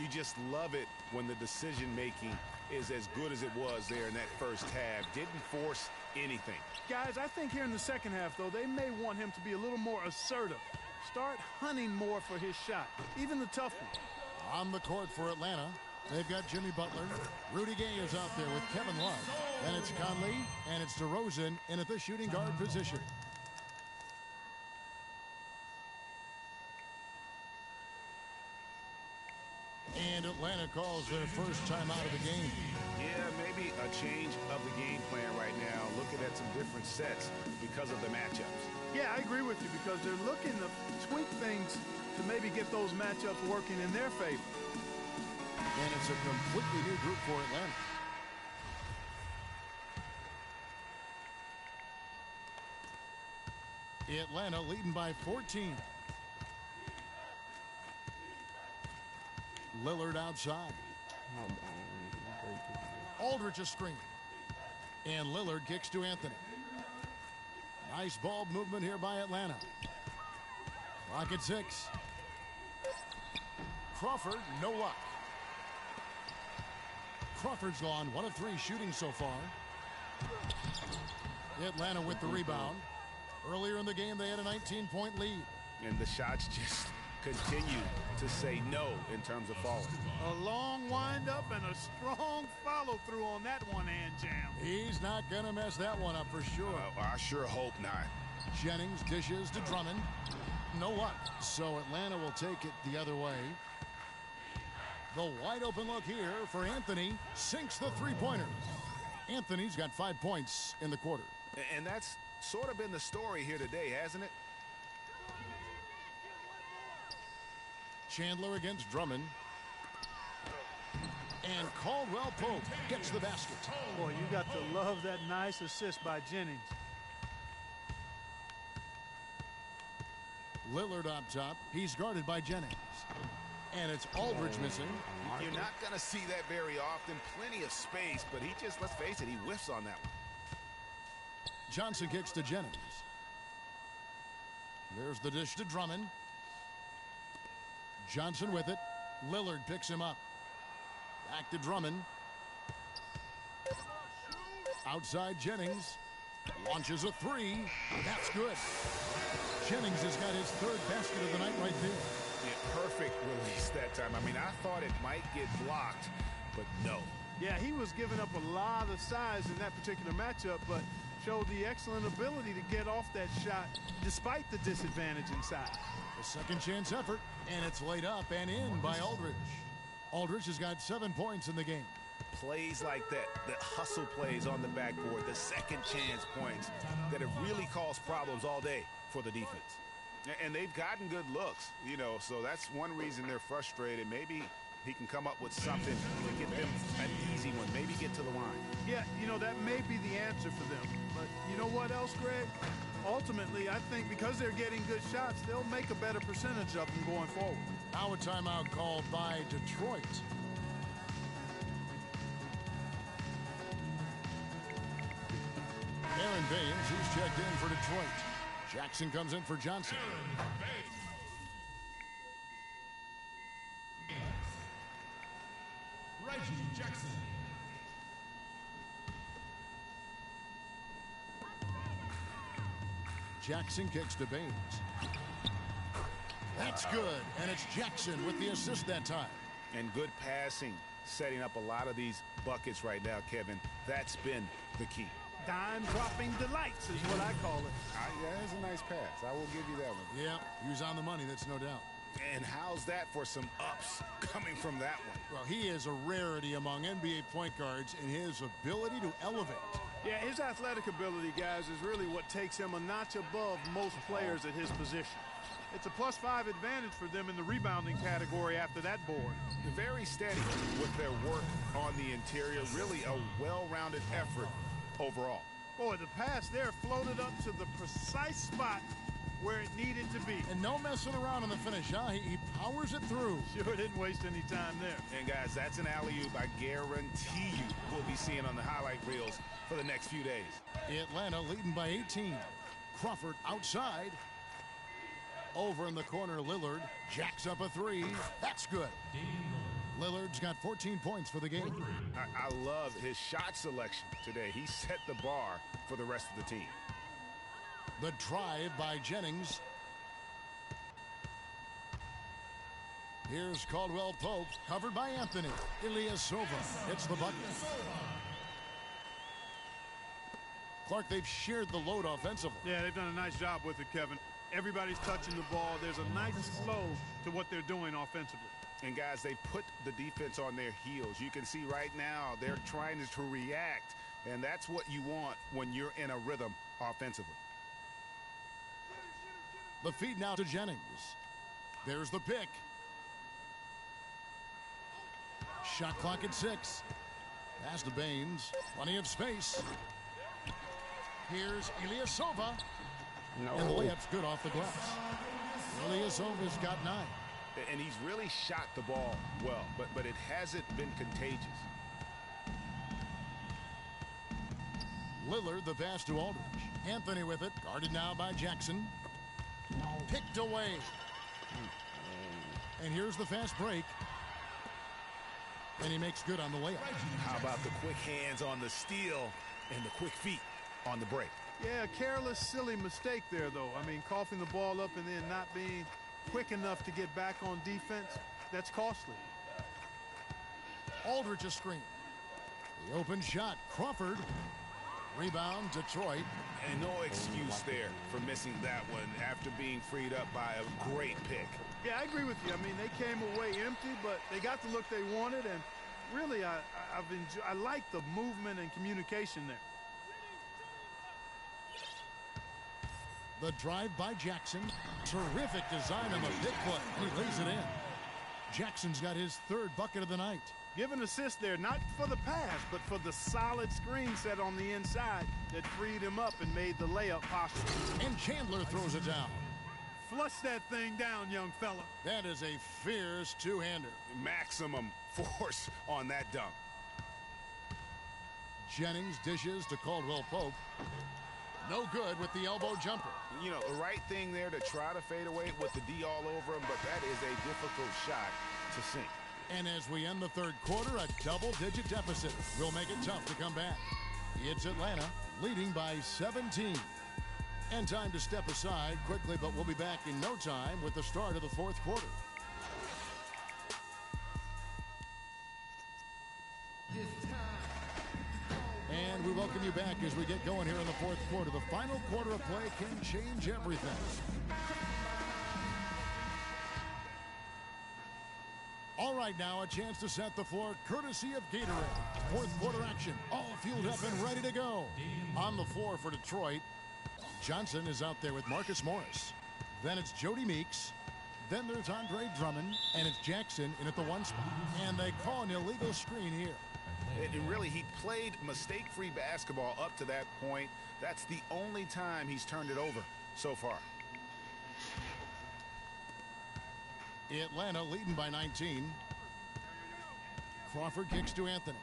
You just love it when the decision-making is as good as it was there in that first half. Didn't force anything. Guys, I think here in the second half, though, they may want him to be a little more assertive. Start hunting more for his shot, even the tough one. On the court for Atlanta, they've got Jimmy Butler. Rudy Gay is out there with Kevin Love. Then it's Conley, and it's DeRozan in at the shooting guard position. And Atlanta calls their first time out of the game. Yeah, maybe a change of the game plan right now, looking at some different sets because of the matchups. Yeah, I agree with you because they're looking to tweak things to maybe get those matchups working in their favor. And it's a completely new group for Atlanta. Atlanta leading by 14. Lillard outside. Aldridge a screen. And Lillard kicks to Anthony. Nice ball movement here by Atlanta. Clock at 6. Crawford, no luck. Crawford's gone 1 of 3 shooting so far. Atlanta with the rebound. Earlier in the game, they had a 19-point lead. And the shots just continue to say no in terms of falling. A long windup and a strong follow-through on that one-hand jam. He's not going to mess that one up for sure. I sure hope not. Jennings dishes to Drummond. No luck. So Atlanta will take it the other way. The wide open look here for Anthony. Sinks the three-pointer. Anthony's got 5 points in the quarter. And that's sort of been the story here today, hasn't it? Chandler against Drummond. And Caldwell Pope gets the basket. Boy, you got to love that nice assist by Jennings. Lillard up top. He's guarded by Jennings. And it's Aldridge missing. You're not going to see that very often. Plenty of space, but he just, let's face it, he whiffs on that one. Johnson kicks to Jennings. There's the dish to Drummond. Johnson with it. Lillard picks him up. Back to Drummond. Outside Jennings. Launches a three. That's good. Jennings has got his third basket of the night right there. Yeah, perfect release that time. I mean, I thought it might get blocked, but no. Yeah, he was giving up a lot of size in that particular matchup, but showed the excellent ability to get off that shot despite the disadvantage inside. A second chance effort, and it's laid up and in by Aldridge. Aldridge has got 7 points in the game. Plays like that, the hustle plays on the backboard, the second chance points that have really caused problems all day for the defense. And they've gotten good looks, you know, so that's one reason they're frustrated. Maybe he can come up with something to get them an easy one, maybe get to the line. Yeah, you know, that may be the answer for them. But you know what else, Greg? Ultimately, I think because they're getting good shots, they'll make a better percentage of them going forward. Now a timeout called by Detroit. Aaron Baines, he's checked in for Detroit. Jackson comes in for Johnson. Jackson. Jackson kicks to Baines. That's good, and it's Jackson with the assist that time. And good passing, setting up a lot of these buckets right now, Kevin. That's been the key. Dime-dropping delights is what I call it. Yeah, that's a nice pass. I will give you that one. Yeah, he was on the money, that's no doubt. And how's that for some ups coming from that one? Well, he is a rarity among NBA point guards in his ability to elevate. Yeah, his athletic ability, guys, is really what takes him a notch above most players at his position. It's a +5 advantage for them in the rebounding category after that board. Very steady with their work on the interior. Really a well-rounded effort overall. Boy, the pass there floated up to the precise spot where it needed to be. And no messing around in the finish, huh? He powers it through. Sure didn't waste any time there. And, guys, that's an alley-oop I guarantee you we'll be seeing on the highlight reels for the next few days. Atlanta leading by 18. Crawford outside. Over in the corner, Lillard jacks up a three. That's good. Lillard's got 14 points for the game. I love his shot selection today. He set the bar for the rest of the team. The drive by Jennings. Here's Caldwell Pope, covered by Anthony. Ilyasova hits the bucket. Clark, they've shared the load offensively. Yeah, they've done a nice job with it, Kevin. Everybody's touching the ball. There's a nice flow to what they're doing offensively. And, guys, they put the defense on their heels. You can see right now they're trying to react, and that's what you want when you're in a rhythm offensively. The feed now to Jennings. There's the pick. Shot clock at 6. Pass to Baines. Plenty of space. Here's Ilyasova. No. And the layup's good off the glass. Ilyasova's got 9. And he's really shot the ball well, but it hasn't been contagious. Lillard, the pass to Aldridge. Anthony with it. Guarded now by Jackson. Picked away. And here's the fast break. And he makes good on the layup. How about the quick hands on the steal and the quick feet on the break? Yeah, a careless, silly mistake there, though. I mean, coughing the ball up and then not being quick enough to get back on defense, that's costly. Aldridge a screen. The open shot. Crawford. Rebound, Detroit. And no excuse there for missing that one after being freed up by a great pick. Yeah, I agree with you. I mean, they came away empty, but they got the look they wanted, and really, I like the movement and communication there. The drive by Jackson. Terrific design on the pick play. He lays it in. Jackson's got his 3rd bucket of the night. Give an assist there, not for the pass, but for the solid screen set on the inside that freed him up and made the layup possible. And Chandler throws it down. Flush that thing down, young fella. That is a fierce two-hander. Maximum force on that dunk. Jennings dishes to Caldwell Pope. No good with the elbow jumper. You know, the right thing there to try to fade away with the D all over him, but that is a difficult shot to sink. And as we end the 3rd quarter, a double-digit deficit will make it tough to come back. It's Atlanta leading by 17. And time to step aside quickly, but we'll be back in no time with the start of the 4th quarter. And we welcome you back as we get going here in the 4th quarter. The final quarter of play can change everything. All right, now a chance to set the floor courtesy of Gatorade. 4th quarter action, all fueled up and ready to go. On the floor for Detroit, Johnson is out there with Marcus Morris. Then it's Jody Meeks. Then there's Andre Drummond, and it's Jackson in at the 1 spot. And they call an illegal screen here. And really, he played mistake-free basketball up to that point. That's the only time he's turned it over so far. Atlanta leading by 19. Crawford kicks to Anthony.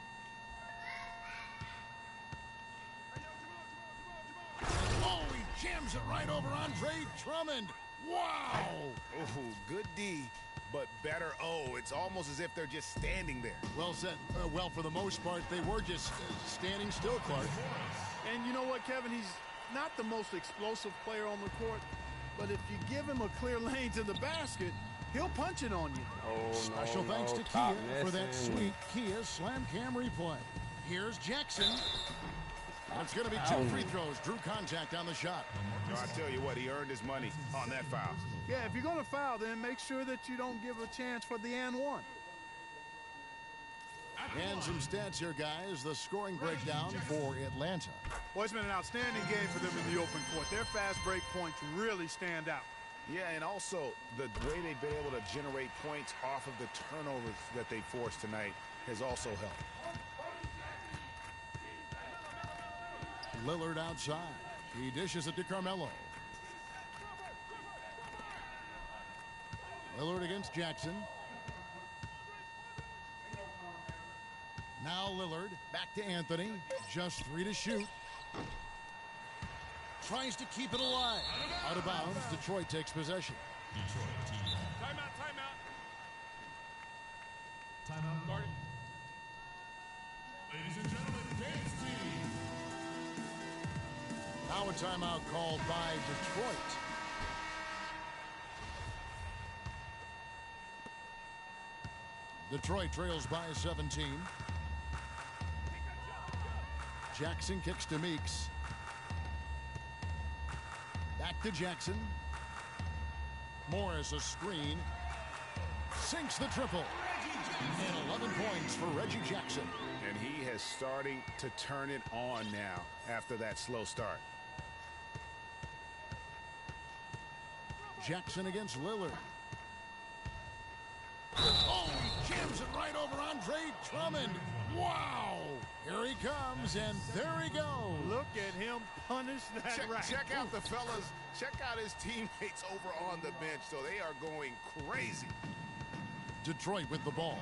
Oh, he jams it right over Andre Drummond. Wow! Oh, good D but better it's almost as if they're just standing there. Well said. Well, for the most part, they were just standing still, Clark. And you know what, Kevin? He's not the most explosive player on the court, but if you give him a clear lane to the basket, he'll punch it on you. Oh, Special thanks to Kia for that sweet Kia Slam Cam replay. Here's Jackson. It's going to be 2 free throws. Drew contact on the shot. I tell you what, he earned his money on that foul. Yeah, if you're going to foul, then make sure that you don't give a chance for the and one. And some stats here, guys. The scoring breakdown for Atlanta. Well, it's been an outstanding game for them in the open court. Their fast break points really stand out. Yeah, and also the way they've been able to generate points off of the turnovers that they forced tonight has also helped. Lillard outside. He dishes it to Carmelo. Lillard against Jackson. Now Lillard back to Anthony. Just 3 to shoot. Tries to keep it alive. Out of bounds. Detroit takes possession. Detroit team. Timeout. Guarded. Ladies and gentlemen, Kansas team. Now a timeout called by Detroit. Detroit trails by 17. Jackson kicks to Meeks. Back to Jackson. Morris a screen. Sinks the triple. And 11 points for Reggie Jackson. And he has starting to turn it on now after that slow start. Jackson against Lillard. Oh, he jams it right over Andre Drummond. Wow. Here he comes, and there he goes. Look at him punish that rack. Check out the fellas. Check out his teammates over on the bench. So they are going crazy. Detroit with the ball.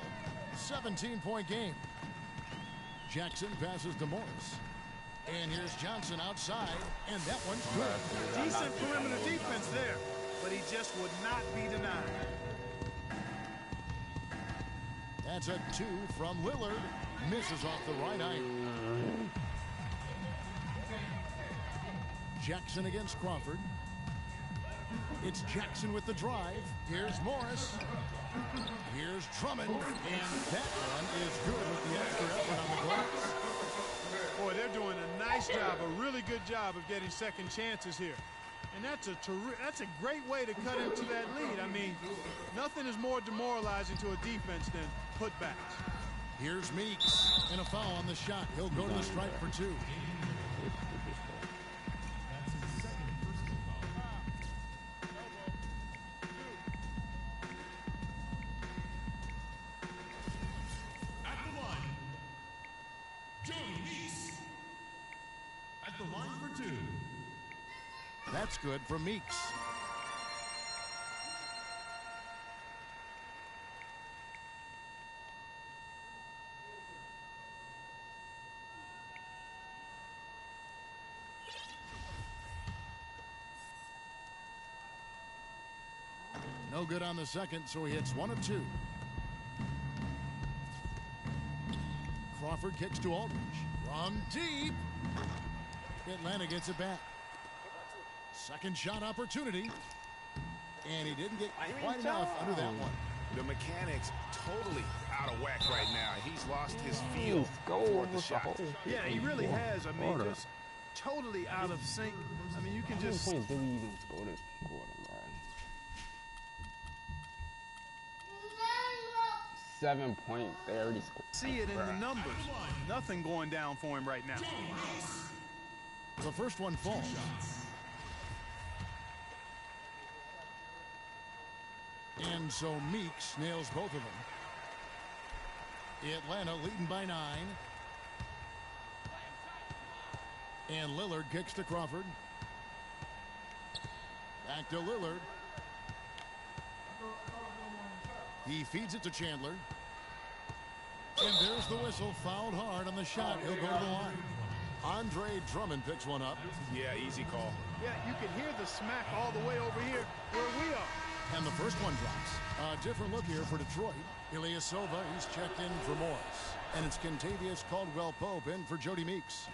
17-point game. Jackson passes to Morris. And here's Johnson outside, and that one's good. Decent perimeter defense there, but he just would not be denied. That's a 2 from Lillard. Misses off the right eye. Jackson against Crawford. It's Jackson with the drive. Here's Morris. Here's Drummond. And that one is good with the extra effort on the glass. Boy, they're doing a nice job, a really good job of getting second chances here. And that's a great way to cut into that lead. I mean, nothing is more demoralizing to a defense than putbacks. Here's Meeks, and a foul on the shot. He'll go to the stripe for 2. That's his second personal foul. At the line, Jody Meeks. At the line for 2. That's good from Meeks. No good on the second, so he hits 1 of 2. Crawford kicks to Aldridge. From deep. Atlanta gets it back. Second shot opportunity. And he didn't get quite enough under that one. The mechanics totally out of whack right now. He's lost his feel for the shot. Yeah, he really has. I mean, just totally out of sync. I mean, you can just... How many points did we even score this quarter, bro? 7 points. They already scored. see it in the numbers. Nothing going down for him right now. The first one falls. And so Meeks nails both of them. Atlanta leading by 9. And Lillard kicks to Crawford. Back to Lillard. He feeds it to Chandler. And there's the whistle. Fouled hard on the shot. He'll go to the line. Andre Drummond picks one up. Yeah, easy call. Yeah, you can hear the smack all the way over here where we are. And the first one drops. A different look here for Detroit. Ilyasova, he's checked in for Morris. And it's Kentavious Caldwell-Pope in for Jody Meeks.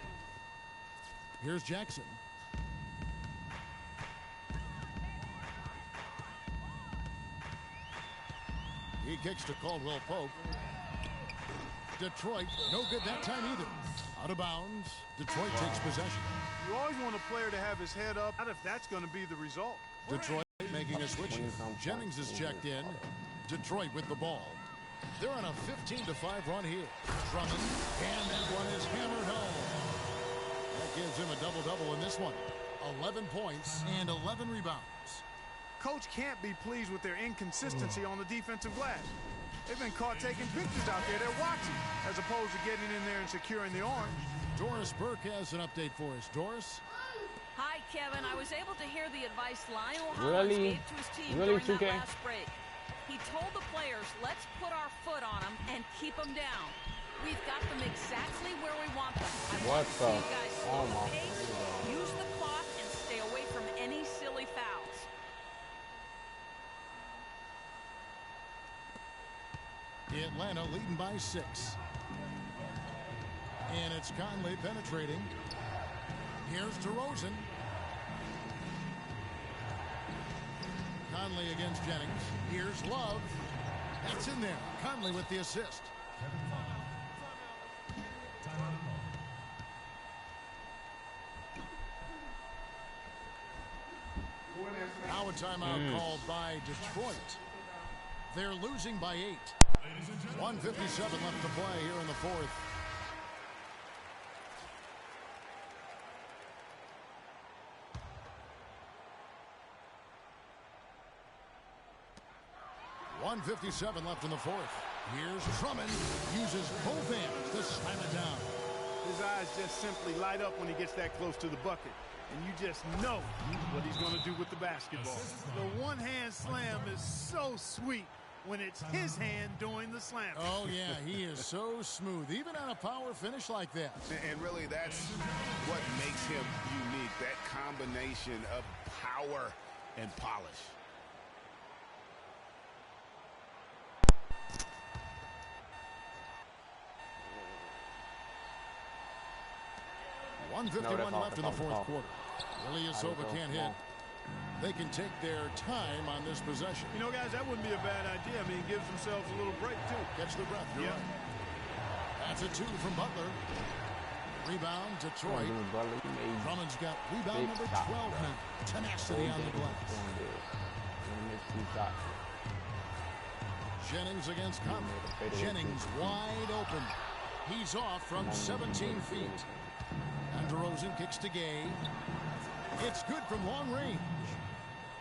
Here's Jackson. He kicks to Caldwell-Pope. Detroit, no good that time either. Out of bounds. Detroit takes possession. You always want a player to have his head up, not if that's going to be the result. Detroit making a switch. Jennings is checked in. Detroit with the ball. They're on a 15-5 run here. Drummond, and that one is hammered home. That gives him a double-double in this one. 11 points and 11 rebounds. Coach can't be pleased with their inconsistency on the defensive glass. They've been caught taking pictures out there. They're watching, as opposed to getting in there and securing the arm. Doris Burke has an update for us. Doris? Hi, Kevin. I was able to hear the advice Lionel Hollins gave to his team during that last break. He told the players, let's put our foot on them and keep them down. We've got them exactly where we want them. I want to see you guys slow the pace, use the clock, and stay away from any silly fouls. Atlanta leading by 6. And it's Conley penetrating. Here's DeRozan. Conley against Jennings. Here's Love. That's in there. Conley with the assist. Now a timeout called by Detroit. They're losing by 8. 1:57 left to play here in the fourth. .157 left in the fourth. Here's Drummond. Uses both hands to slam it down. His eyes just simply light up when he gets that close to the bucket. And you just know what he's going to do with the basketball. The one-hand slam is so sweet when it's his hand doing the slam. Oh, yeah, he is so smooth, even on a power finish like that. And really, that's what makes him unique, that combination of power and polish. .151 left in the fourth quarter. Ilyasova can't hit. They can take their time on this possession. You know, guys, that wouldn't be a bad idea. I mean, it gives themselves a little break, too. Catch the breath. You're right. That's a 2 from Butler. Rebound, Detroit. Drummond's got rebound number 12 now. Tenacity on the glass. Jennings against Conley. Jennings wide open. He's off from 17 feet. And DeRozan kicks to Gay. It's good from long range.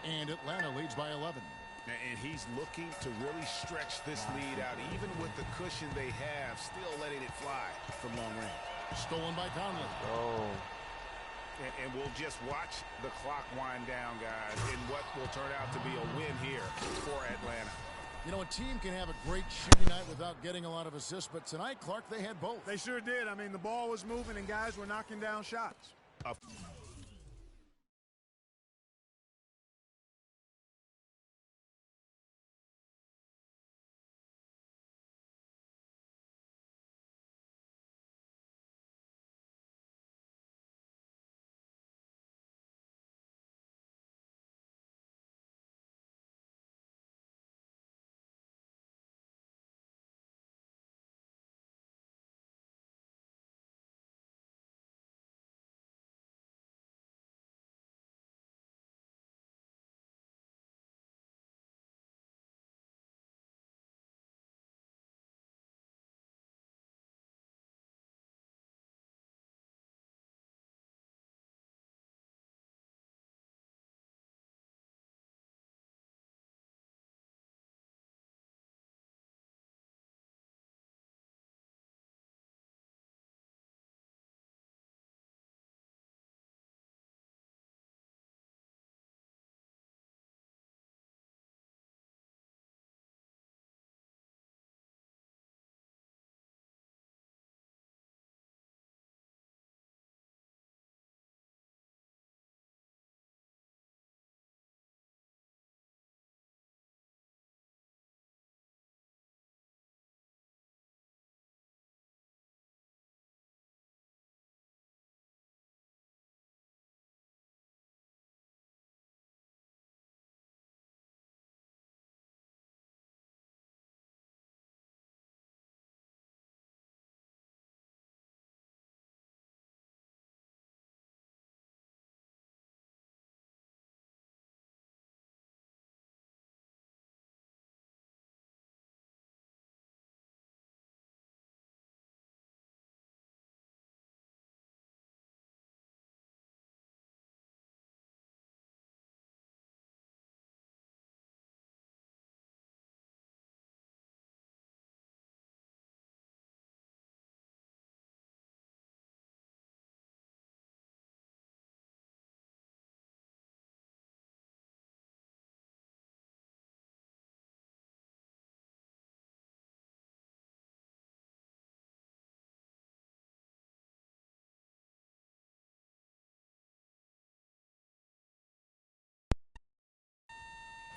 And Atlanta leads by 11. And he's looking to really stretch this lead out, even with the cushion they have, still letting it fly from long range. Stolen by Conley. Oh. And we'll just watch the clock wind down, guys, in what will turn out to be a win here for Atlanta. You know, a team can have a great shooting night without getting a lot of assists, but tonight, Clark, they had both. They sure did. I mean, the ball was moving and guys were knocking down shots.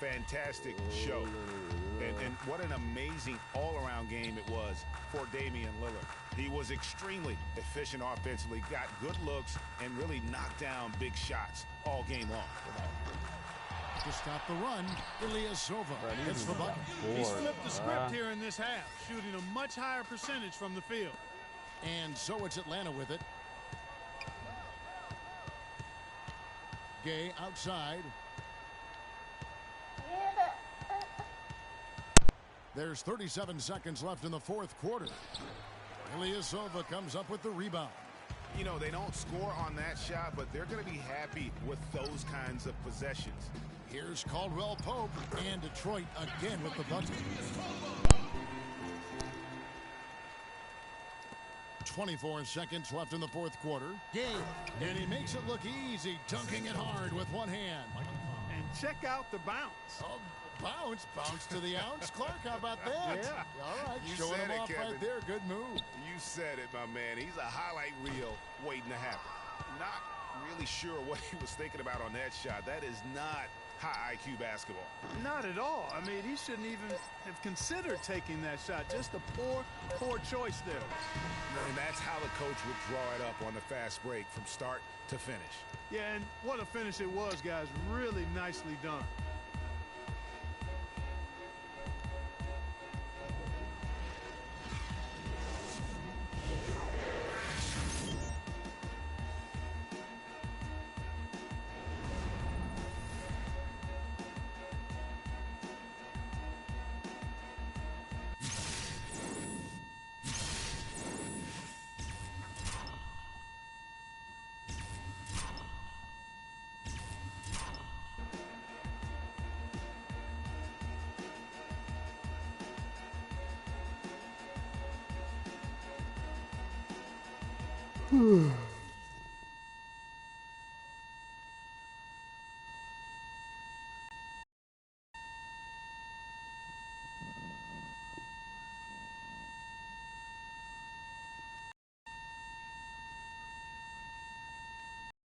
fantastic show. And what an amazing all-around game it was for Damian Lillard. He was extremely efficient offensively, got good looks, and really knocked down big shots all game long. To stop the run, Ilyasova hits the bucket. He's flipped the script here in this half, shooting a much higher percentage from the field. And so it's Atlanta with it. Gay outside. There's 37 seconds left in the fourth quarter. Ilyasova comes up with the rebound. You know, they don't score on that shot, but they're going to be happy with those kinds of possessions. Here's Caldwell Pope, and Detroit again with the bucket. 24 seconds left in the fourth quarter. Gay, and he makes it look easy, dunking it hard with one hand. And check out the bounce. Oh, bounce to the ounce. Clark, how about that? Yeah. All right, You showing said him it, off Kevin. right there. Good move. You said it, my man. He's a highlight reel waiting to happen. Not really sure what he was thinking about on that shot. That is not high IQ basketball. Not at all. I mean, he shouldn't even have considered taking that shot. Just a poor choice there. And that's how the coach would draw it up on the fast break from start to finish. Yeah, and what a finish it was, guys. Really nicely done. Whew.